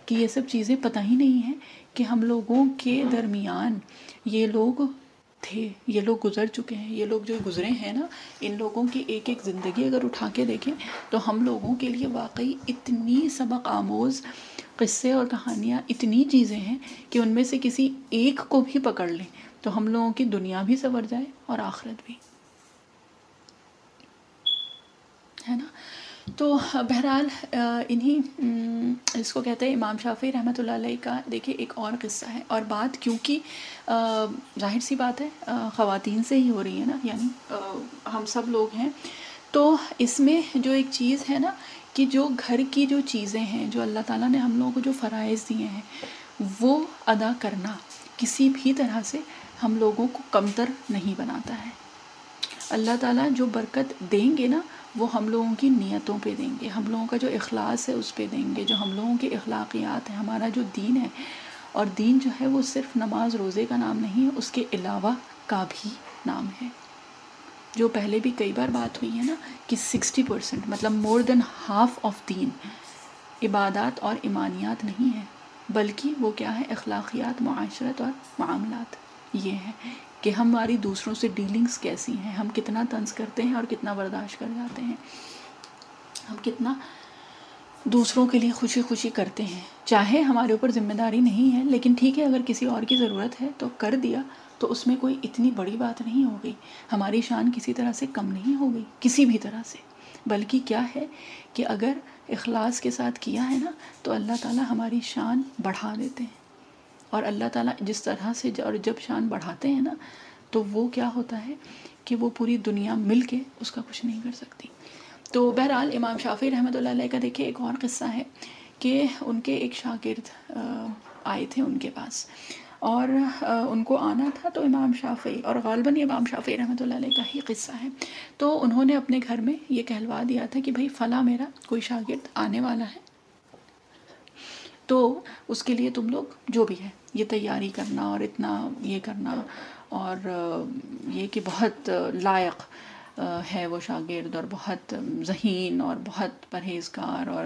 کہ یہ سب چیزیں پتہ ہی نہیں ہیں کہ ہم لوگوں کے درمیان یہ لوگ تھے، یہ لوگ گزر چکے ہیں. یہ لوگ جو گزرے ہیں نا ان لوگوں کی ایک ایک زندگی اگر اٹھا کے دیکھیں تو ہم لوگوں کے لیے واقعی اتنی سبق آموز قصے اور کہانیاں، اتنی چیزیں ہیں کہ ان میں سے کسی ایک کو بھی پکڑ لیں تو ہم لوگوں کی دنیا بھی سنور جائے اور آخرت بھی، ہے نا. تو بہرحال انہی اس کو کہتے ہیں امام شافعی رحمۃ اللہ علیہ کا دیکھیں ایک اور قصہ ہے. اور بات کیونکہ ظاہر سی بات ہے خواتین سے ہی ہو رہی ہے نا، یعنی ہم سب لوگ ہیں، تو اس میں جو ایک چیز ہے نا کہ جو گھر کی جو چیزیں ہیں جو اللہ تعالیٰ نے ہم لوگوں کو جو فرائض دیے ہیں وہ ادا کرنا کسی بھی طرح سے ہم لوگوں کو کمتر نہیں بناتا ہے. اللہ تعالیٰ جو برکت دیں گے نا وہ ہم لوگوں کی نیتوں پہ دیں گے، ہم لوگوں کا جو اخلاص ہے اس پہ دیں گے، جو ہم لوگوں کی اخلاقیات ہیں، ہمارا جو دین ہے. اور دین جو ہے وہ صرف نماز روزے کا نام نہیں ہے، اس کے علاوہ کا بھی نام ہے. جو پہلے بھی کئی بار بات ہوئی ہے نا کہ 60% مطلب مور دین ہاف آف دین عبادات اور ایمانیات نہیں ہے، بلکہ وہ کیا ہے، اخلاقیات، معاشرت اور معاملات. یہ ہے کہ ہماری دوسروں سے ڈیلنگز کیسی ہیں، ہم کتنا طنز کرتے ہیں اور کتنا برداشت کر جاتے ہیں، ہم کتنا دوسروں کے لیے خوشی خوشی کرتے ہیں، چاہے ہمارے اوپر ذمہ داری نہیں ہے لیکن ٹھیک ہے اگر کسی اور کی ضرورت ہے تو کر دیا تو اس میں کوئی اتنی بڑی بات نہیں ہو گئی، ہماری شان کسی طرح سے کم نہیں ہو گئی کسی بھی طرح سے. بلکہ کیا ہے کہ اگر اخلاص کے ساتھ کیا ہے نا تو اللہ تعالیٰ ہماری شان بڑھا دیتے ہیں. اور اللہ تعالیٰ جس طرح سے اور جب شان بڑھاتے ہیں نا تو وہ کیا ہوتا ہے کہ وہ پوری دنیا مل کے اس کا کچھ نہیں کر سکتی. تو بہرحال امام شافعی رحمۃ اللہ علیہ کا دیکھیں ایک اور قصہ ہے کہ ان کے ایک شاگرد آئے تھے ان کے پاس اور ان کو آنا تھا، تو امام شافعی اور غالباً امام شافعی رحمۃ اللہ علیہ کا ہی قصہ ہے، تو انہوں نے اپنے گھر میں یہ کہلوا دیا تھا کہ بھائی فلاں میرا کوئی شاگرد آنے والا ہے تو اس کے لیے تم لوگ جو بھی ہے یہ تیاری کرنا اور اتنا یہ کرنا، اور یہ کہ بہت لائق ہے وہ شاگرد، اور بہت ذہین اور بہت پرہیزگار اور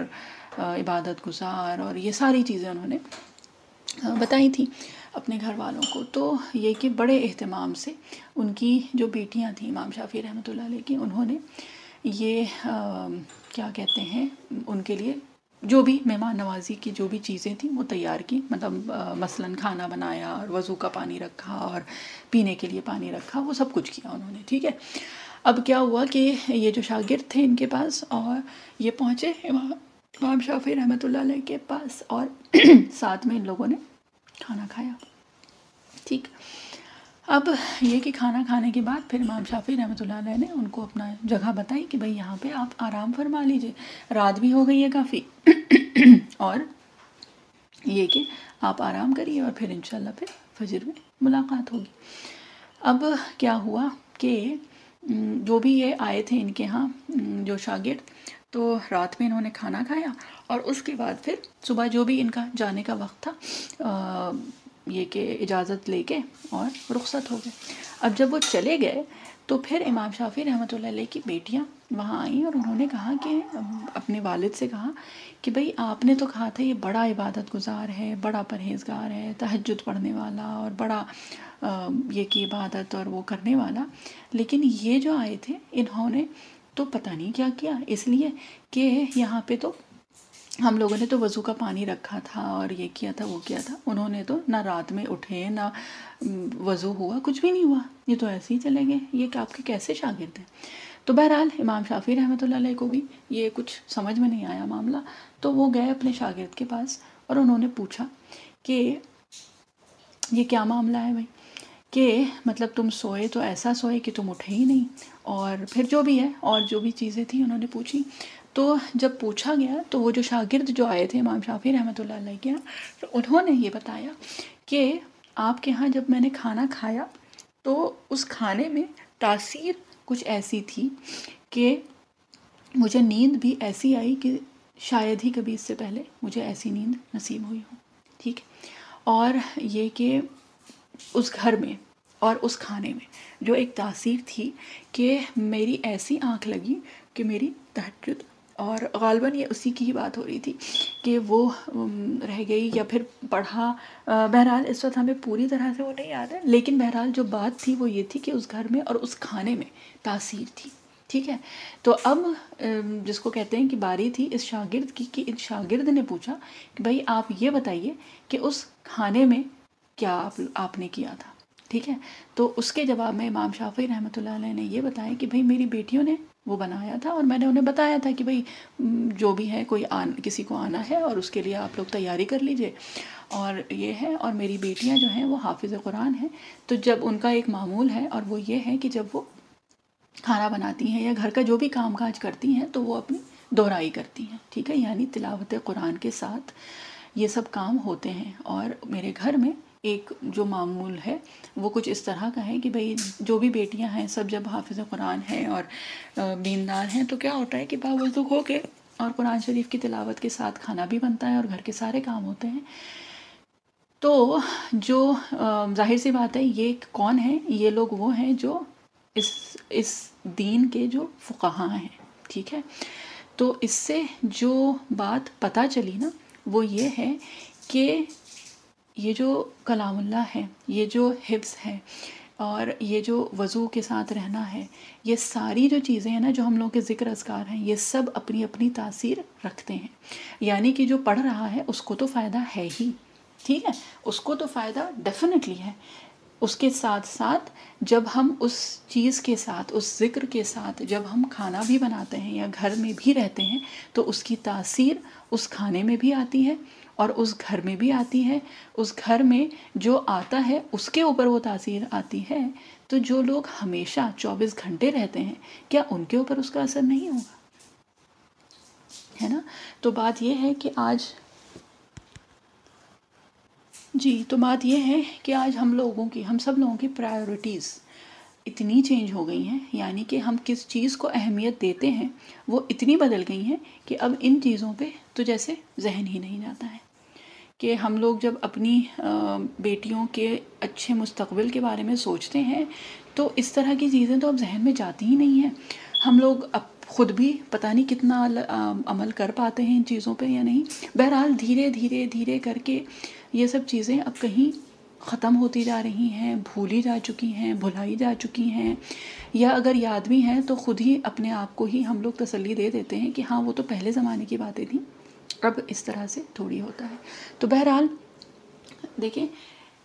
عبادت گزار، اور یہ ساری چیزیں انہوں نے بتائی تھیں اپنے گھر والوں کو۔ تو یہ کہ بڑے اہتمام سے ان کی جو بیٹیاں تھیں امام شافعی رحمۃ اللہ علیہ کی، انہوں نے یہ کیا کہتے ہیں ان کے لیے جو بھی مہمان نوازی کی جو بھی چیزیں تھیں وہ تیار کی، مطلب مثلاً کھانا بنایا اور وضو کا پانی رکھا اور پینے کے لیے پانی رکھا، وہ سب کچھ کیا انہوں نے، ٹھیک ہے۔ اب کیا ہوا کہ یہ جو شاگرد تھے ان کے پاس، اور یہ پہنچے امام شافعی رحمۃ اللہ علیہ کے پاس، اور ساتھ میں ان لوگوں نے کھانا کھایا، ٹھیک۔ اب یہ کہ کھانا کھانے کے بعد پھر امام شافعی رحمۃ اللہ علیہ نے ان کو اپنا جگہ بتائی کہ بھئی یہاں پہ آپ آرام فرما لیجئے، رات بھی ہو گئی ہے کافی، اور یہ کہ آپ آرام کریے اور پھر انشاءاللہ پھر فجر میں ملاقات ہوگی۔ اب کیا ہوا کہ جو بھی یہ آئے تھے ان کے ہاں جو شاگرد، تو رات میں انہوں نے کھانا کھایا، اور اس کے بعد پھر صبح جو بھی ان کا جانے کا وقت تھا یہ کہ اجازت لے کے اور رخصت ہو گئے۔ اب جب وہ چلے گئے تو پھر امام شافعی رحمۃ اللہ علیہ کی بیٹیاں وہاں آئیں، اور انہوں نے کہا کہ اپنے والد سے کہا کہ بھئی آپ نے تو کہا تھا یہ بڑا عبادت گزار ہے، بڑا پرہیزگار ہے، تہجد پڑھنے والا اور بڑا یہ کہ عبادت اور وہ کرنے والا، لیکن یہ جو آئے تھے انہوں نے تو پتہ نہیں کیا کیا، اس لیے کہ یہاں پہ تو ہم لوگوں نے تو وضو کا پانی رکھا تھا اور یہ کیا تھا وہ کیا تھا، انہوں نے تو نہ رات میں اٹھے نہ وضو ہوا، کچھ بھی نہیں ہوا، یہ تو ایسے ہی چلے گئے، یہ کہ آپ کے کیسے شاگرد ہیں۔ تو بہرحال امام شافعی رحمۃ اللہ علیہ کو بھی یہ کچھ سمجھ میں نہیں آیا معاملہ، تو وہ گئے اپنے شاگرد کے پاس اور انہوں نے پوچھا کہ یہ کیا معاملہ ہے بھائی، کہ مطلب تم سوئے تو ایسا سوئے کہ تم اٹھے ہی نہیں، اور پھر جو بھی ہے اور جو بھی چیزیں تھیں انہوں نے پوچھی۔ تو جب پوچھا گیا تو وہ جو شاگرد جو آئے تھے امام شافعی رحمۃ اللہ علیہ کے یہاں، تو انہوں نے یہ بتایا کہ آپ کے ہاں جب میں نے کھانا کھایا تو اس کھانے میں تاثیر کچھ ایسی تھی کہ مجھے نیند بھی ایسی آئی کہ شاید ہی کبھی اس سے پہلے مجھے ایسی نیند نصیب ہوئی ہو، ٹھیک۔ اور یہ کہ اس گھر میں اور اس کھانے میں جو ایک تاثیر تھی کہ میری ایسی آنکھ لگی کہ میری تہجد، اور غالباً یہ اسی کی ہی بات ہو رہی تھی کہ وہ رہ گئی یا پھر پڑھا، بہرحال اس وقت ہمیں پوری طرح سے وہ نہیں یاد ہے، لیکن بہرحال جو بات تھی وہ یہ تھی کہ اس گھر میں اور اس کھانے میں تاثیر تھی، ٹھیک ہے۔ تو اب جس کو کہتے ہیں کہ باری تھی اس شاگرد کی، کہ اس شاگرد نے پوچھا کہ بھائی آپ یہ بتائیے کہ اس کھانے میں کیا آپ نے کیا تھا، ٹھیک ہے۔ تو اس کے جواب میں امام شافعی رحمۃ اللہ علیہ نے یہ بتایا کہ بھئی میری بیٹیوں نے وہ بنایا تھا، اور میں نے انہیں بتایا تھا کہ بھئی جو بھی ہے کوئی کسی کو آنا ہے اور اس کے لیے آپ لوگ تیاری کر لیجئے، اور یہ ہے، اور میری بیٹیاں جو ہیں وہ حافظ قرآن ہیں، تو جب ان کا ایک معمول ہے اور وہ یہ ہے کہ جب وہ کھانا بناتی ہیں یا گھر کا جو بھی کام کاج کرتی ہیں تو وہ اپنی دہرائی کرتی ہیں، ٹھیک ہے، یعنی تلاوت قرآن کے ساتھ یہ سب کام ہوتے ہیں۔ اور میرے گھر میں ایک جو معمول ہے وہ کچھ اس طرح کا ہے کہ بھئی جو بھی بیٹیاں ہیں سب جب حافظ قرآن ہیں اور دیندار ہیں تو کیا ہوتا ہے کہ باوضو ہو کے اور قرآن شریف کی تلاوت کے ساتھ کھانا بھی بنتا ہے اور گھر کے سارے کام ہوتے ہیں۔ تو جو ظاہر سی بات ہے یہ کون ہیں، یہ لوگ وہ ہیں جو اس دین کے جو فقہاء ہیں، ٹھیک ہے۔ تو اس سے جو بات پتہ چلی نا وہ یہ ہے کہ یہ جو کلام اللہ ہے، یہ جو حفظ ہے، اور یہ جو وضو کے ساتھ رہنا ہے، یہ ساری جو چیزیں ہیں نا جو ہم لوگوں کے ذکر اذکار ہیں، یہ سب اپنی اپنی تاثیر رکھتے ہیں، یعنی کہ جو پڑھ رہا ہے اس کو تو فائدہ ہے ہی، ٹھیک ہے، اس کو تو فائدہ ڈیفینیٹلی ہے۔ اس کے ساتھ ساتھ جب ہم اس چیز کے ساتھ، اس ذکر کے ساتھ جب ہم کھانا بھی بناتے ہیں یا گھر میں بھی رہتے ہیں تو اس کی تاثیر اس کھانے میں بھی آتی ہے اور اس گھر میں بھی آتی ہے، اس گھر میں جو آتا ہے اس کے اوپر وہ تاثیر آتی ہے۔ تو جو لوگ ہمیشہ 24 گھنٹے رہتے ہیں کیا ان کے اوپر اس کا اثر نہیں ہوگا، ہے نا۔ تو بات یہ ہے کہ آج تو بات یہ ہے کہ آج ہم سب لوگوں کی پرائیورٹیز اتنی چینج ہو گئی ہیں، یعنی کہ ہم کس چیز کو اہمیت دیتے ہیں وہ اتنی بدل گئی ہیں کہ اب ان چیزوں پہ تو جیسے ذہن ہی نہیں جاتا ہے۔ کہ ہم لوگ جب اپنی بیٹیوں کے اچھے مستقبل کے بارے میں سوچتے ہیں تو اس طرح کی چیزیں تو اب ذہن میں جاتی ہی نہیں ہیں. ہم لوگ اب خود بھی پتہ نہیں کتنا عمل کر پاتے ہیں ان چیزوں پہ یا نہیں. بہرحال دھیرے دھیرے دھیرے کر کے یہ سب چیزیں اب کہیں ختم ہوتی جا رہی ہیں، بھولی جا چکی ہیں، بھلائی جا چکی ہیں، یا اگر یاد بھی ہیں تو خود ہی اپنے آپ کو ہی ہم لوگ تسلی دے دیتے ہیں کہ ہاں وہ تو پہلے زمانے کی باتیں تھیں، اب اس طرح سے تھوڑی ہوتا ہے. تو بہرحال دیکھیں،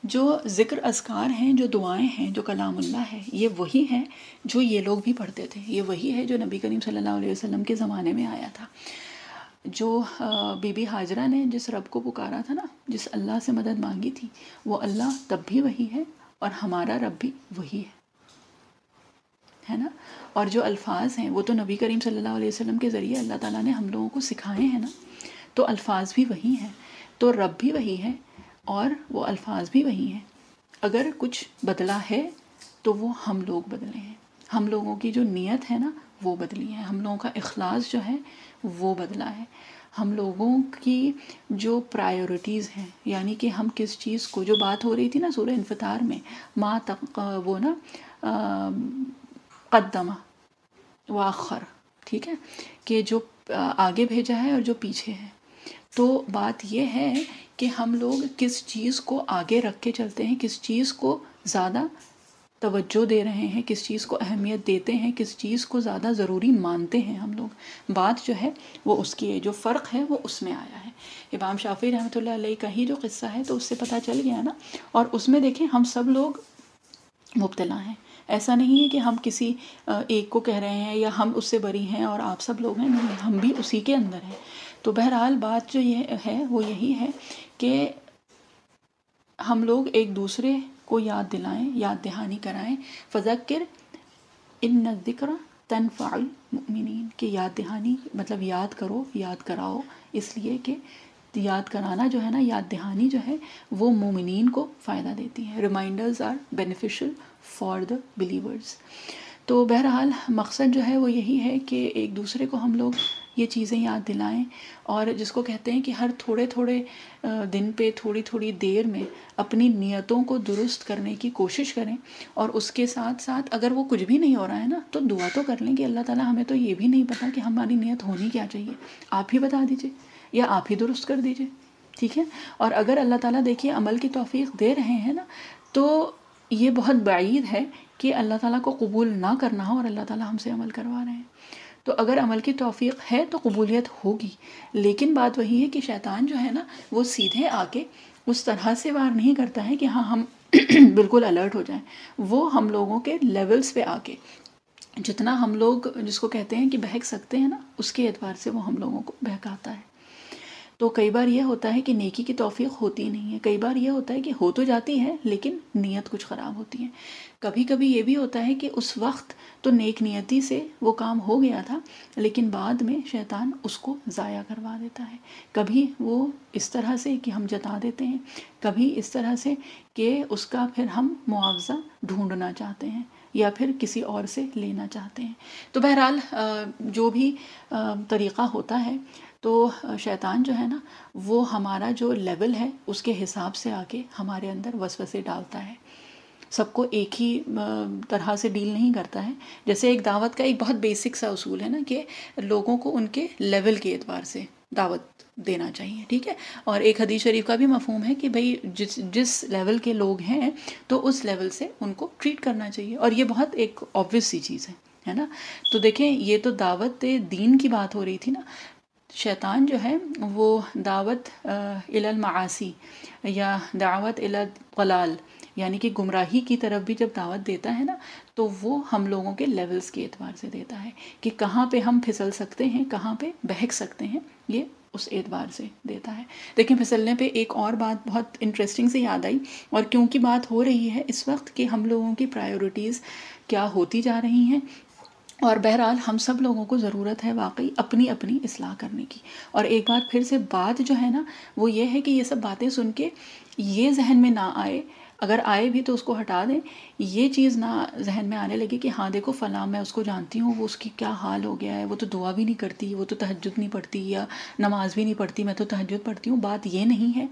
جو ذکر اذکار ہیں، جو دعائیں ہیں، جو کلام اللہ ہے، یہ وہی ہیں جو یہ لوگ بھی پڑھتے تھے. یہ وہی ہے جو نبی کریم صلی اللہ علیہ وسلم کے زمانے میں آیا تھا. جو بی بی ہاجرہ نے جس رب کو پکارا تھا نا، جس اللہ سے مدد مانگی تھی، وہ اللہ تب بھی وہی ہے اور ہمارا رب بھی وہی ہے نا. اور جو الفاظ ہیں وہ تو نبی کریم صلی اللہ علیہ وسلم کے ذریعے اللہ تعالیٰ نے ہم لوگوں کو سکھائے ہیں نا. تو الفاظ بھی وہی ہیں، تو رب بھی وہی ہے اور وہ الفاظ بھی وہی ہیں. اگر کچھ بدلا ہے تو وہ ہم لوگ بدلے ہیں، ہم لوگوں کی جو نیت ہے نا وہ بدلی ہے، ہم لوگوں کا اخلاص جو ہے وہ بدلا ہے. ہم لوگوں کی جو پرائیورٹیز ہیں، یعنی کہ ہم کس چیز کو، جو بات ہو رہی تھی نا سورہ انفطار میں، وہ نا قدمہ واخر، ٹھیک ہے، کہ جو آگے بھیجا ہے اور جو پیچھے ہے. تو بات یہ ہے کہ ہم لوگ کس چیز کو آگے رکھ کے چلتے ہیں، کس چیز کو زیادہ توجہ دے رہے ہیں، کس چیز کو اہمیت دیتے ہیں، کس چیز کو زیادہ ضروری مانتے ہیں ہم لوگ. بات جو ہے وہ اس کی ہے، جو فرق ہے وہ اس میں آیا ہے. امام شافعی رحمۃ اللہ علیہ کا ہی جو قصہ ہے تو اس سے پتہ چل گیا نا. اور اس میں دیکھیں ہم سب لوگ مبتلا ہیں. ایسا نہیں ہے کہ ہم کسی ایک کو کہہ رہے ہیں یا ہم اس سے بری ہیں اور آپ سب لوگ ہیں، نہیں، ہم بھی اسی کے اندر ہیں. تو بہرحال بات جو یہ ہے وہ یہی ہے کہ ہم لوگ ایک دوسرے کو یاد دلائیں، یاد دہانی کرائیں. فذکر ان الذکر تنفع المؤمنین، کہ یاد دہانی مطلب یاد کرو، یاد کراؤ، اس لیے کہ یاد کرانا جو ہے نا، یاد دہانی جو ہے وہ مومنین کو فائدہ دیتی ہے. Reminders are beneficial for the believers. تو بہرحال مقصد جو ہے وہ یہی ہے کہ ایک دوسرے کو ہم لوگ یہ چیزیں یاد دلائیں، اور جس کو کہتے ہیں کہ ہر تھوڑے تھوڑے دن پہ، تھوڑی تھوڑی دیر میں اپنی نیتوں کو درست کرنے کی کوشش کریں. اور اس کے ساتھ ساتھ اگر وہ کچھ بھی نہیں ہو رہا ہے نا تو دعا تو کر لیں کہ اللہ تعالیٰ ہمیں تو یہ بھی نہیں پتا کہ ہماری نیت ہونی کیا چاہیے، آپ ہی بتا دیجئے یا آپ ہی درست کر دیجئے، ٹھیک ہے. اور اگر اللہ تعالیٰ دیکھیے عمل کی توفیق دے رہے ہیں نا، تو یہ بہت بعید ہے کہ اللہ تعالیٰ کو قبول نہ کرنا ہو اور اللہ تعالیٰ ہم سے عمل کروا رہے ہیں. تو اگر عمل کی توفیق ہے تو قبولیت ہوگی. لیکن بات وہی ہے کہ شیطان جو ہے نا وہ سیدھے آ کے اس طرح سے وار نہیں کرتا ہے کہ ہاں ہم بالکل الرٹ ہو جائیں. وہ ہم لوگوں کے لیولز پہ آ کے جتنا ہم لوگ جس کو کہتے ہیں کہ بہک سکتے ہیں نا، اس کے اعتبار سے وہ ہم لوگوں کو بہکاتا ہے. تو کئی بار یہ ہوتا ہے کہ نیکی کی توفیق ہوتی نہیں ہے، کئی بار یہ ہوتا ہے کہ ہو تو جاتی ہے لیکن نیت کچھ خراب ہوتی ہے. کبھی کبھی یہ بھی ہوتا ہے کہ اس وقت تو نیک نیتی سے وہ کام ہو گیا تھا لیکن بعد میں شیطان اس کو ضائع کروا دیتا ہے. کبھی وہ اس طرح سے کہ ہم جتا دیتے ہیں، کبھی اس طرح سے کہ اس کا پھر ہم معاوضہ ڈھونڈنا چاہتے ہیں یا پھر کسی اور سے لینا چاہتے ہیں. تو بہرحال جو بھی طریقہ ہوتا ہے تو شیطان جو ہے نا وہ ہمارا جو لیول ہے اس کے حساب سے آ کے ہمارے اندر وسوسے ڈالتا ہے. سب کو ایک ہی طرح سے ڈیل نہیں کرتا ہے. جیسے ایک دعوت کا ایک بہت بیسک سا اصول ہے نا کہ لوگوں کو ان کے لیول کے اعتبار سے دعوت دینا چاہیے، ٹھیک ہے. اور ایک حدیث شریف کا بھی مفہوم ہے کہ بھئی جس لیول کے لوگ ہیں تو اس لیول سے ان کو ٹریٹ کرنا چاہیے. اور یہ بہت ایک obvious سی چیز ہے نا. تو دیکھیں یہ تو دعوت دین کی بات ہو رہی تھی نا. شیطان جو ہے وہ دعوت الی المعاصی یا دعوت الی الضلال، یعنی کہ گمراہی کی طرف بھی جب دعوت دیتا ہے نا تو وہ ہم لوگوں کے لیولز کے اعتبار سے دیتا ہے کہ کہاں پہ ہم پھسل سکتے ہیں، کہاں پہ بہک سکتے ہیں، یہ اس اعتبار سے دیتا ہے. لیکن پھسلنے پہ ایک اور بات بہت انٹرسٹنگ سے یاد آئی، اور کیونکہ بات ہو رہی ہے اس وقت کہ ہم لوگوں کی پرائیورٹیز کیا ہوتی جا رہی ہیں، اور بہرحال ہم سب لوگوں کو ضرورت ہے واقعی اپنی اپنی اصلاح کرنے کی. اور ایک بار پھر سے بات جو ہے نا وہ یہ ہے کہ یہ سب باتیں سن کے یہ ذہن میں نہ آئے اگر آئے بھی تو اس کو ہٹا دیں، یہ چیز نہ ذہن میں آنے لگے کہ ہاں دیکھو فلاں میں اس کو جانتی ہوں، وہ اس کی کیا حال ہو گیا ہے، وہ تو دعا بھی نہیں کرتی، وہ تو تہجد نہیں پڑھتی یا نماز بھی نہیں پڑھتی، میں تو تہجد پڑھتی ہوں. بات یہ نہیں ہے.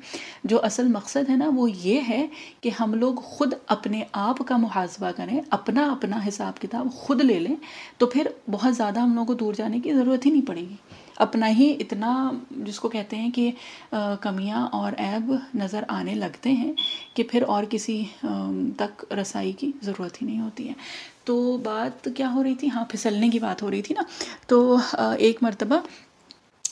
جو اصل مقصد ہے نا وہ یہ ہے کہ ہم لوگ خود اپنے آپ کا محاسبہ کریں، اپنا حساب کتاب خود لے لیں، تو پھر بہت زیادہ ہم لوگوں کو دور جانے کی ضرورت ہی نہیں پڑے گی. اپنا ہی اتنا جس کو کہتے ہیں کہ کمیاں اور عیب نظر آنے لگتے ہیں کہ پھر اور کسی تک رسائی کی ضرورت ہی نہیں ہوتی ہے. تو بات کیا ہو رہی تھی؟ ہاں پھسلنے کی بات ہو رہی تھی نا. تو ایک مرتبہ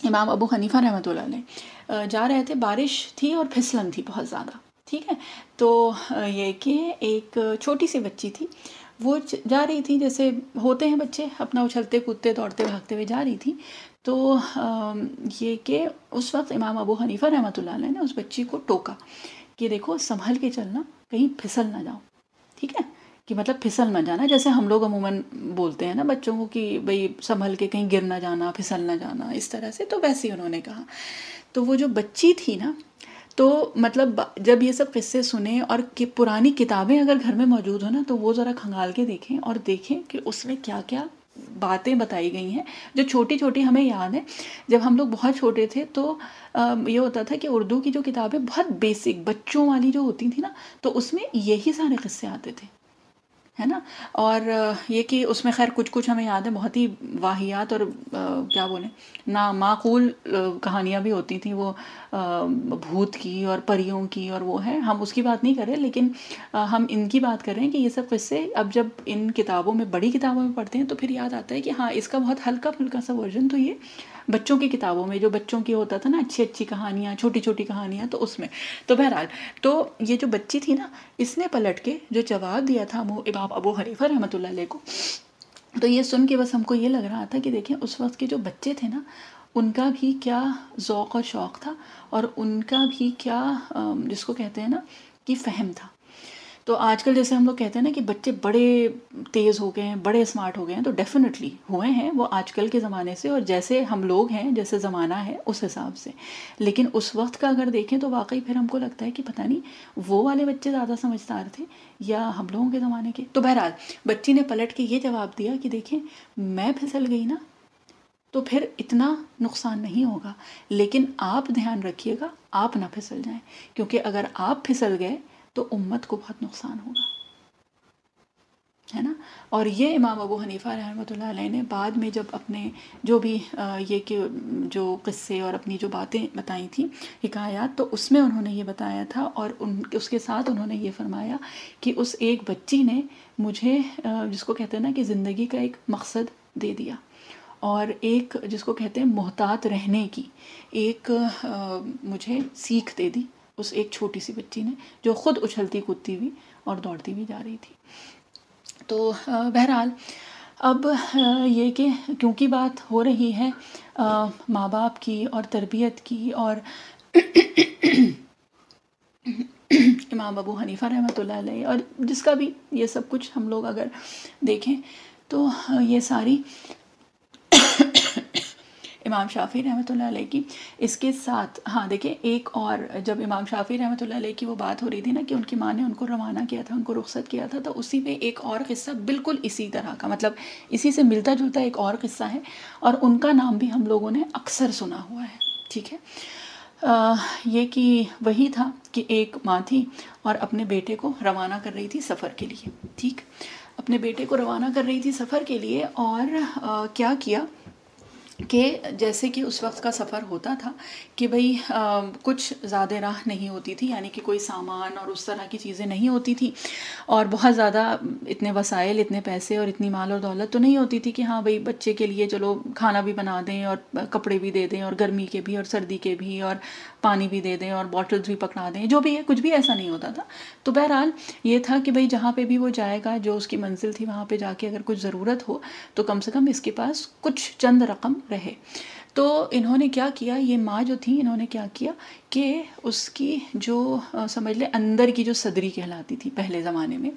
امام ابو حنیفہ رحمۃ اللہ علیہ جا رہے تھے، بارش تھی اور پھسلن تھی بہت زیادہ، ٹھیک ہے. تو یہ کہ ایک چھوٹی سی بچی تھی، وہ جا رہی تھی جیسے ہوتے ہیں بچے، اپنا اچھلتے کودتے دوڑتے بھاگتے ہوئے جا رہی تھی. تو یہ کہ اس وقت امام ابو حنیفہ رحمۃ اللہ علیہ نے اس بچی کو ٹوکا کہ دیکھو سنبھل کے چلنا، کہیں پھسل نہ جاؤ، ٹھیک ہے، کہ مطلب پھسل نہ جانا. جیسے ہم لوگ عموماً بولتے ہیں نا بچوں کو کہ بھئی سنبھل کے کہیں گر نہ جانا، پھسل نہ جانا، اس طرح سے. تو ویسے ہی انہوں نے کہا. تو وہ جو بچی تھی نا، تو مطلب جب یہ سب قصے سنیں اور کہ پرانی کتابیں اگر گھر میں موجود ہو نا، تو وہ ذرا کھنگال کے دیکھیں اور دیکھیں کہ اس میں کیا کیا باتیں بتائی گئی ہیں جو چھوٹی چھوٹی ہمیں یاد ہیں. جب ہم لوگ بہت چھوٹے تھے تو یہ ہوتا تھا کہ اردو کی جو کتابیں بہت بیسک بچوں والی جو ہوتی تھیں نا، تو اس میں یہی سارے قصے آتے تھے، ہے نا. اور یہ کہ اس میں خیر کچھ ہمیں یاد ہے، بہت ہی واہیات اور کیا بولیں نامعقول کہانیاں بھی ہوتی تھیں، وہ بھوت کی اور پریوں کی، اور وہ ہے، ہم اس کی بات نہیں کر رہے، لیکن ہم ان کی بات کر رہے ہیں کہ یہ سب قصے اب جب ان کتابوں میں، بڑی کتابوں میں پڑھتے ہیں تو پھر یاد آتا ہے کہ ہاں اس کا بہت ہلکا پھلکا سا ورژن تو یہ بچوں کی کتابوں میں، جو بچوں کی ہوتا تھا نا اچھی اچھی کہانیاں، چھوٹی چھوٹی کہانیاں، تو اس میں. تو بہرحال تو یہ جو بچی تھی نا، اس نے پلٹ کے جو جواب دیا تھا امام ابو حنیفہ رحمۃ اللہ علیہ کو، تو یہ سن کے بس ہم کو یہ لگ رہا تھا کہ دیکھیں اس وقت کے جو بچے تھے نا، ان کا بھی کیا ذوق اور شوق تھا، اور ان کا بھی کیا جس کو کہتے ہیں نا کہ فہم تھا. تو آج کل جیسے ہم لوگ کہتے ہیں نا کہ بچے بڑے تیز ہو گئے ہیں، بڑے اسمارٹ ہو گئے ہیں، تو ڈیفینیٹلی ہوئے ہیں وہ آج کل کے زمانے سے، اور جیسے ہم لوگ ہیں، جیسے زمانہ ہے اس حساب سے. لیکن اس وقت کا اگر دیکھیں تو واقعی پھر ہم کو لگتا ہے کہ پتہ نہیں وہ والے بچے زیادہ سمجھدار تھے یا ہم لوگوں کے زمانے کے. تو بہرحال بچی نے پلٹ کے یہ جواب دیا کہ دیکھیں میں پھسل گئی نا تو پھر اتنا نقصان نہیں ہوگا، لیکن آپ دھیان رکھیے گا آپ نہ پھسل جائیں، کیونکہ اگر آپ پھسل گئے تو امت کو بہت نقصان ہوگا، ہے نا. اور یہ امام ابو حنیفہ رحمۃ اللہ علیہ نے بعد میں جب اپنے جو بھی یہ کہ جو قصے اور اپنی جو باتیں بتائی تھیں، حکایات، تو اس میں انہوں نے یہ بتایا تھا، اور اس کے ساتھ انہوں نے یہ فرمایا کہ اس ایک بچی نے مجھے جس کو کہتے ہیں نا کہ زندگی کا ایک مقصد دے دیا، اور ایک جس کو کہتے ہیں محتاط رہنے کی ایک مجھے سیکھ دے دی اس ایک چھوٹی سی بچی نے، جو خود اچھلتی کودتی ہوئی اور دوڑتی بھی جا رہی تھی. تو بہرحال اب یہ کہ کیونکہ بات ہو رہی ہے ماں باپ کی اور تربیت کی، اور امام ابو حنیفہ رحمۃ اللہ علیہ، اور جس کا بھی یہ سب کچھ ہم لوگ اگر دیکھیں تو یہ ساری امام شافعی رحمۃ اللہ علیہ کی. اس کے ساتھ ہاں دیکھیں ایک اور، جب امام شافعی رحمۃ اللہ علیہ کی وہ بات ہو رہی تھی نا کہ ان کی ماں نے ان کو روانہ کیا تھا، ان کو رخصت کیا تھا، تو اسی میں ایک اور قصہ بالکل اسی طرح کا، مطلب اسی سے ملتا جلتا ایک اور قصہ ہے، اور ان کا نام بھی ہم لوگوں نے اکثر سنا ہوا ہے، ٹھیک ہے. یہ کہ وہی تھا کہ ایک ماں تھی اور اپنے بیٹے کو روانہ کر رہی تھی سفر کے لیے، ٹھیک، اپنے بیٹے کو روانہ کر رہی تھی سفر کے لیے، اور کیا کیا کہ جیسے کہ اس وقت کا سفر ہوتا تھا کہ بھئی کچھ زیادہ راہ نہیں ہوتی تھی، یعنی کہ کوئی سامان اور اس طرح کی چیزیں نہیں ہوتی تھی، اور بہت زیادہ اتنے وسائل، اتنے پیسے اور اتنی مال اور دولت تو نہیں ہوتی تھی کہ ہاں بھئی بچے کے لیے چلو کھانا بھی بنا دیں اور کپڑے بھی دے دیں اور گرمی کے بھی اور سردی کے بھی اور پانی بھی دے دیں اور بوٹلز بھی پکڑا دیں، جو بھی ہے کچھ بھی ایسا نہیں ہوتا تھا. تو بہرحال یہ تھا کہ بھئی جہاں پہ بھی وہ جائے گا، جو اس کی منزل تھی، وہاں پہ جا کے اگر کچھ ضرورت ہو تو کم سے کم اس کے پاس کچھ چند رقم رہے. تو انہوں نے کیا کیا، یہ ماں جو تھی انہوں نے کیا کیا کہ اس کی جو سمجھ لیں اندر کی جو صدری کہلاتی تھی پہلے زمانے میں،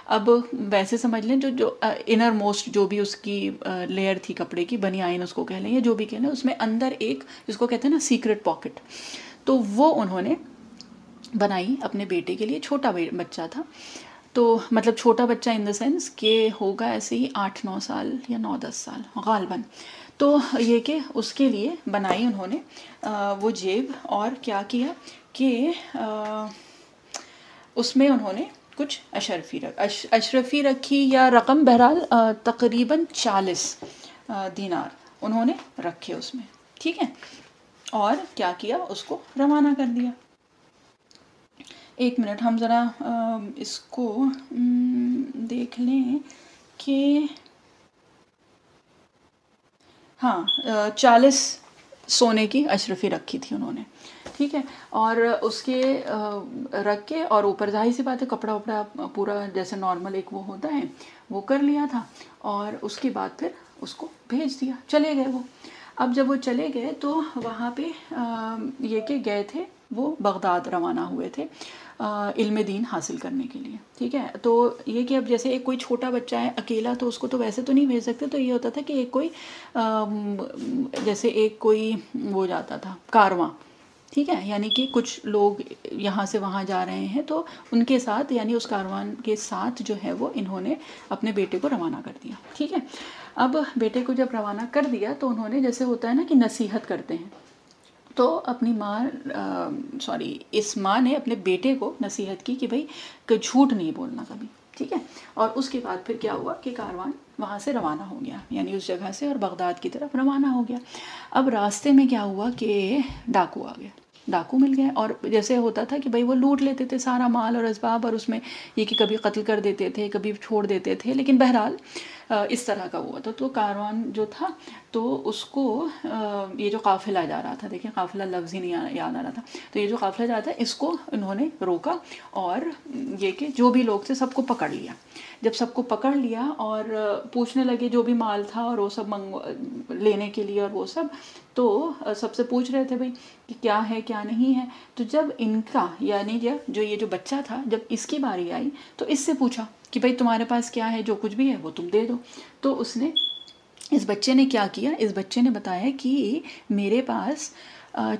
اب ویسے سمجھ لیں جو انر موسٹ جو بھی اس کی لیئر تھی کپڑے کی، بنیان اس کو کہہ لیں یا جو بھی کہہ لیں، اس میں اندر ایک جس کو کہتے ہیں نا سیکرٹ پاکٹ، تو وہ انہوں نے بنائی اپنے بیٹے کے لیے. چھوٹا بچہ تھا تو مطلب چھوٹا بچہ ان دا سینس کہ ہوگا ایسے ہی 8-9 سال یا 9-10 سال غالباً. تو یہ کہ اس کے لیے بنائی انہوں نے وہ جیب، اور کیا کیا کہ اس میں انہوں نے کچھ اشرفی رکھی یا رقم، بہرحال تقریباً 40 دینار انہوں نے رکھے اس میں. ٹھیک ہے، اور کیا کیا، اس کو روانہ کر دیا. ایک منٹ ہم ذرا اس کو دیکھ لیں کہ ہاں 40 سونے کی اشرفی رکھی تھی انہوں نے. ٹھیک ہے، اور اس کے رکھ کے، اور اوپر ظاہر سی بات ہے کپڑا وپڑا پورا جیسے نارمل ایک وہ ہوتا ہے وہ کر لیا تھا، اور اس کے بعد پھر اس کو بھیج دیا. چلے گئے وہ. اب جب وہ چلے گئے تو وہاں پہ یہ کہ گئے تھے وہ بغداد روانہ ہوئے تھے علم دین حاصل کرنے کے لیے. ٹھیک ہے، تو یہ کہ اب جیسے ایک کوئی چھوٹا بچہ ہے اکیلا تو اس کو تو ویسے تو نہیں بھیج سکتے، تو یہ ہوتا تھا کہ ایک کوئی جیسے ایک کوئی وہ جاتا تھا کارواں. ٹھیک ہے، یعنی کہ کچھ لوگ یہاں سے وہاں جا رہے ہیں تو ان کے ساتھ، یعنی اس کاروان کے ساتھ جو ہے وہ انہوں نے اپنے بیٹے کو روانہ کر دیا. ٹھیک ہے، اب بیٹے کو جب روانہ کر دیا تو انہوں نے جیسے ہوتا ہے نا کہ نصیحت کرتے ہیں، تو اپنی اس ماں نے اپنے بیٹے کو نصیحت کی کہ بھائی کہ جھوٹ نہیں بولنا کبھی. ٹھیک ہے، اور اس کے بعد پھر کیا ہوا کہ کاروان وہاں سے روانہ ہو گیا، یعنی اس جگہ سے، اور بغداد کی طرف روانہ ہو گیا. اب راستے میں کیا ہوا کہ ڈاکو آ گیا، ڈاکو مل گئے، اور جیسے ہوتا تھا کہ بھائی وہ لوٹ لیتے تھے سارا مال اور اسباب، اور اس میں یہ کہ کبھی قتل کر دیتے تھے کبھی چھوڑ دیتے تھے، لیکن بہرحال اس طرح کا ہوا تھا. تو کاروان جو تھا تو اس کو یہ جو قافلہ جا رہا تھا، دیکھیں قافلہ لفظ ہی نہیں یاد آ رہا تھا، تو یہ جو قافلہ جا رہا تھا اس کو انہوں نے روکا، اور یہ کہ جو بھی لوگ تھے سب کو پکڑ لیا. جب سب کو پکڑ لیا اور پوچھنے لگے جو بھی مال تھا اور وہ سب لینے کے لیے اور وہ سب، تو سب سے پوچھ رہے تھے بھائی کہ کیا ہے کیا نہیں ہے. تو جب ان کا یعنی جو یہ جو بچہ تھا جب اس کی باری آئی تو اس سے پوچھا کہ بھائی تمہارے پاس کیا ہے، جو کچھ بھی ہے وہ تم دے دو. تو اس بچے نے کیا کیا، اس بچے نے بتایا کہ میرے پاس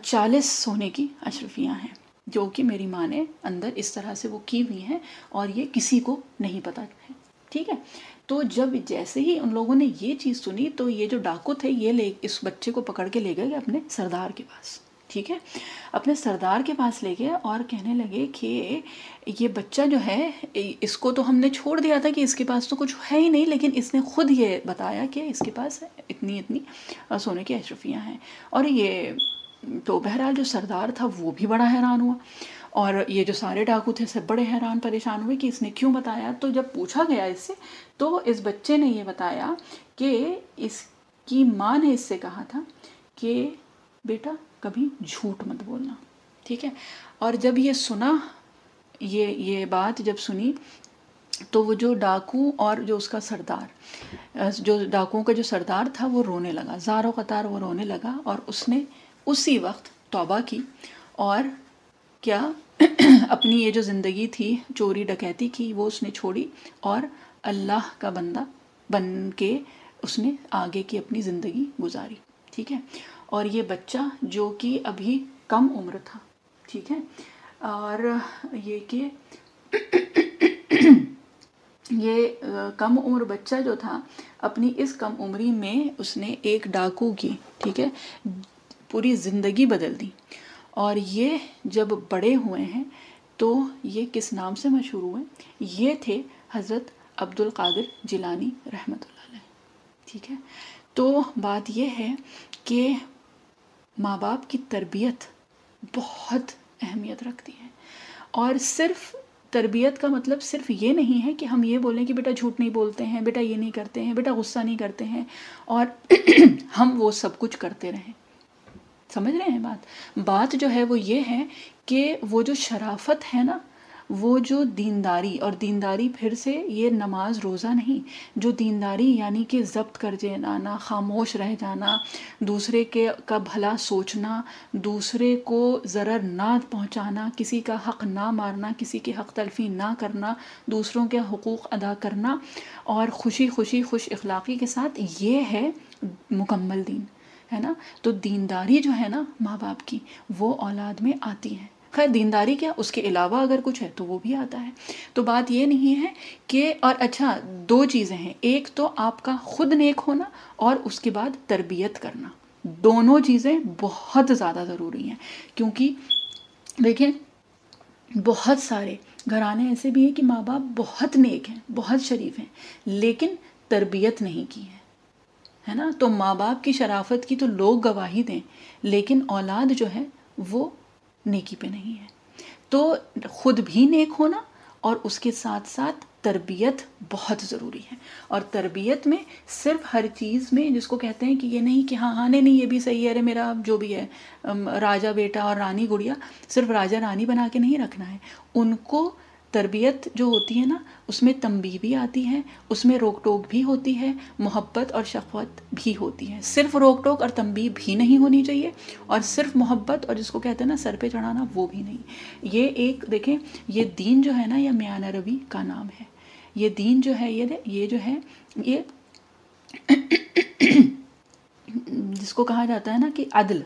40 سونے کی اشرفیاں ہیں جو کہ میری ماں نے اندر اس طرح سے وہ کی ہوئی ہیں، اور یہ کسی کو نہیں پتہ ہے. ٹھیک ہے، تو جب جیسے ہی ان لوگوں نے یہ چیز سنی تو یہ جو ڈاکو تھے یہ اس بچے کو پکڑ کے لے گئے اپنے سردار کے پاس. ٹھیک ہے، اپنے سردار کے پاس لے گئے اور کہنے لگے کہ یہ بچہ جو ہے اس کو تو ہم نے چھوڑ دیا تھا کہ اس کے پاس تو کچھ ہے ہی نہیں، لیکن اس نے خود یہ بتایا کہ اس کے پاس اتنی سونے کی اشرفیاں ہیں. اور یہ تو بہرحال جو سردار تھا وہ بھی بڑا حیران ہوا، اور یہ جو سارے ڈاکو تھے سب بڑے حیران پریشان ہوئے کہ اس نے کیوں بتایا. تو جب پوچھا گیا اس سے تو اس بچے نے یہ بتایا کہ اس کی ماں نے اس سے کہا تھا کہ بیٹا کبھی جھوٹ مت بولنا. ٹھیک ہے، اور جب یہ سنا، یہ بات جب سنی تو وہ جو ڈاکو اور جو اس کا سردار، جو ڈاکوؤں کا جو سردار تھا وہ رونے لگا، زاروں قطار وہ رونے لگا، اور اس نے اسی وقت توبہ کی، اور کیا اپنی یہ جو زندگی تھی چوری ڈکیتی کی وہ اس نے چھوڑی، اور اللہ کا بندہ بن کے اس نے آگے کی اپنی زندگی گزاری. ٹھیک ہے، اور یہ بچہ جو کہ ابھی کم عمر تھا، ٹھیک ہے، اور یہ کہ یہ کم عمر بچہ جو تھا اپنی اس کم عمری میں اس نے ایک ڈاکو کی، ٹھیک ہے، پوری زندگی بدل دی. اور یہ جب بڑے ہوئے ہیں تو یہ کس نام سے مشہور ہوئے، یہ تھے حضرت عبد القادر جیلانی رحمۃ اللہ علیہ. ٹھیک ہے، تو بات یہ ہے کہ ماں باپ کی تربیت بہت اہمیت رکھتی ہے، اور صرف تربیت کا مطلب صرف یہ نہیں ہے کہ ہم یہ بولیں کہ بیٹا جھوٹ نہیں بولتے ہیں، بیٹا یہ نہیں کرتے ہیں، بیٹا غصہ نہیں کرتے ہیں، اور ہم وہ سب کچھ کرتے رہیں. سمجھ رہے ہیں بات جو ہے وہ یہ ہے کہ وہ جو شرافت ہے نا، وہ جو دینداری، اور دینداری پھر سے یہ نماز روزہ نہیں، جو دینداری یعنی کہ ضبط کر جانا، خاموش رہ جانا، دوسرے کا بھلا سوچنا، دوسرے کو ضرر نہ پہنچانا، کسی کا حق نہ مارنا، کسی کی حق تلفی نہ کرنا، دوسروں کے حقوق ادا کرنا، اور خوش اخلاقی کے ساتھ، یہ ہے مکمل دین، ہے نا. تو دینداری جو ہے نا ماں باپ کی وہ اولاد میں آتی ہے، خیر دینداری کیا، اس کے علاوہ اگر کچھ ہے تو وہ بھی آتا ہے. تو بات یہ نہیں ہے کہ، اور اچھا دو چیزیں ہیں، ایک تو آپ کا خود نیک ہونا اور اس کے بعد تربیت کرنا. دونوں چیزیں بہت زیادہ ضروری ہیں، کیونکہ دیکھیں بہت سارے گھرانے ایسے بھی ہیں کہ ماں باپ بہت نیک ہیں، بہت شریف ہیں، لیکن تربیت نہیں کی ہے نا. تو ماں باپ کی شرافت کی تو لوگ گواہی دیں، لیکن اولاد جو ہے وہ نیکی پہ نہیں ہے. تو خود بھی نیک ہونا اور اس کے ساتھ ساتھ تربیت بہت ضروری ہے. اور تربیت میں صرف ہر چیز میں جس کو کہتے ہیں کہ یہ نہیں کہ ہاں نہیں یہ بھی صحیح ہے، ارے میرا جو بھی ہے راجا بیٹا اور رانی گڑیا، صرف راجا رانی بنا کے نہیں رکھنا ہے. ان کو تربیت جو ہوتی ہے نا، اس میں تنبیہ بھی آتی ہے، اس میں روک ٹوک بھی ہوتی ہے، محبت اور شفقت بھی ہوتی ہے. صرف روک ٹوک اور تنبیہ بھی نہیں ہونی چاہیے، اور صرف محبت اور جس کو کہتے ہیں نا سر پہ چڑھانا وہ بھی نہیں. یہ ایک دیکھیں، یہ دین جو ہے نا یہ میاں نبوی کا نام ہے. یہ دین جو ہے یہ جو ہے یہ جس کو کہا جاتا ہے نا کہ عدل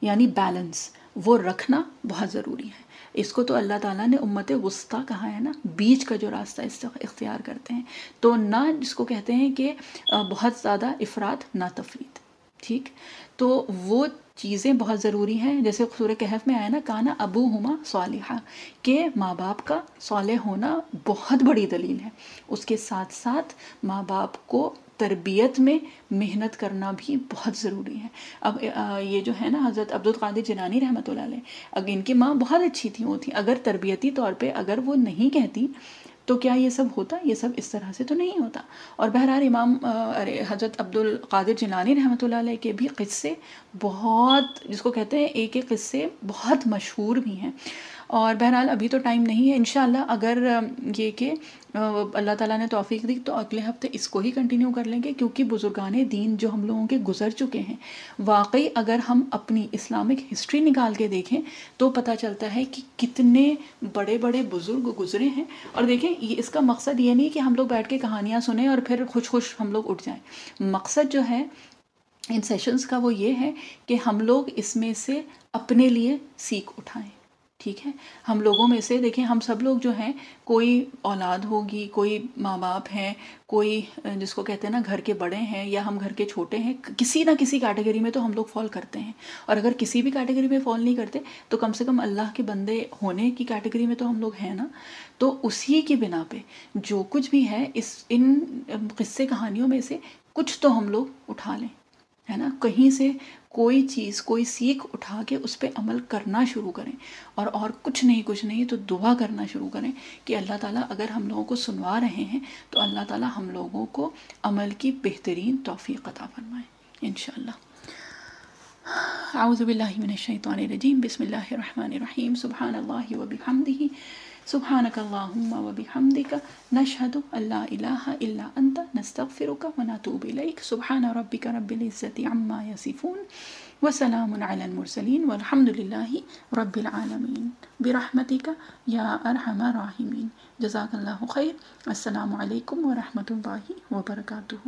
یعنی بیلنس، وہ رکھنا بہت ضروری ہے. اس کو تو اللہ تعالیٰ نے امت وسطیٰ کہا ہے نا، بیچ کا جو راستہ اختیار کرتے ہیں. تو نہ جس کو کہتے ہیں کہ بہت زیادہ افراط نہ تفریط. ٹھیک، تو وہ چیزیں بہت ضروری ہیں. جیسے سورہ کہف میں آیا نا، کانا ابوہما صالحا، کہ ماں باپ کا صالح ہونا بہت بڑی دلیل ہے. اس کے ساتھ ساتھ ماں باپ کو تربیت میں محنت کرنا بھی بہت ضروری ہے. اب یہ جو ہے نا حضرت عبد القادر جیلانی رحمۃ اللہ علیہ، اگر ان کی ماں بہت اچھی تھی، وہ تھی، اگر تربیتی طور پہ اگر وہ نہیں کہتی تو کیا یہ سب ہوتا؟ یہ سب اس طرح سے تو نہیں ہوتا. اور بہرحال حضرت عبد القادر جیلانی رحمۃ اللہ علیہ کے بھی قصے بہت، جس کو کہتے ہیں ایک ایک قصے بہت مشہور بھی ہیں. اور بہرحال ابھی تو ٹائم نہیں ہے، انشاءاللہ اگر یہ کہ اللہ تعالیٰ نے توفیق دی تو اگلے ہفتے اس کو ہی کنٹینیو کر لیں گے، کیونکہ بزرگان دین جو ہم لوگوں کے گزر چکے ہیں، واقعی اگر ہم اپنی اسلامک ہسٹری نکال کے دیکھیں تو پتہ چلتا ہے کہ کتنے بڑے بڑے بزرگ گزرے ہیں. اور دیکھیں اس کا مقصد یہ نہیں کہ ہم لوگ بیٹھ کے کہانیاں سنیں اور پھر خوش ہم لوگ اٹھ جائیں. مقصد جو ہے ان سیشنز کا وہ یہ ہے کہ ہم لوگ اس میں سے اپنے لیے سیکھ اٹھائیں. ٹھیک ہے، ہم لوگوں میں سے دیکھیں، ہم سب لوگ جو ہیں، کوئی اولاد ہوگی، کوئی ماں باپ ہیں، کوئی جس کو کہتے ہیں نا گھر کے بڑے ہیں، یا ہم گھر کے چھوٹے ہیں، کسی نہ کسی کیٹیگری میں تو ہم لوگ فال کرتے ہیں. اور اگر کسی بھی کیٹیگری میں فال نہیں کرتے تو کم سے کم اللہ کے بندے ہونے کی کیٹیگری میں تو ہم لوگ ہیں نا. تو اسی کی بنا پہ جو کچھ بھی ہے ان قصے کہانیوں میں سے کچھ تو ہم لوگ اٹھا لیں، ہے نا. کہیں سے کوئی چیز، کوئی سیکھ اٹھا کے اس پہ عمل کرنا شروع کریں. اور کچھ نہیں تو دعا کرنا شروع کریں کہ اللہ تعالیٰ اگر ہم لوگوں کو سنوا رہے ہیں تو اللہ تعالیٰ ہم لوگوں کو عمل کی بہترین توفیق عطا فرمائے انشاءاللہ. اعوذ باللہ من الشیطان الرجیم، بسم اللہ الرحمن الرحیم. سبحان اللہ وبحمدہ، سبحانک اللہم وبحمدک، نشہد ان لا الہ الا انت، نستغفرک ونتوب الیک. سبحان ربک رب العزت عما یصفون، وسلام علی المرسلین، والحمد للہ رب العالمین، برحمتک یا ارحم الراحمین. جزاک اللہ خیر. السلام علیکم ورحمۃ اللہ وبرکاتہ.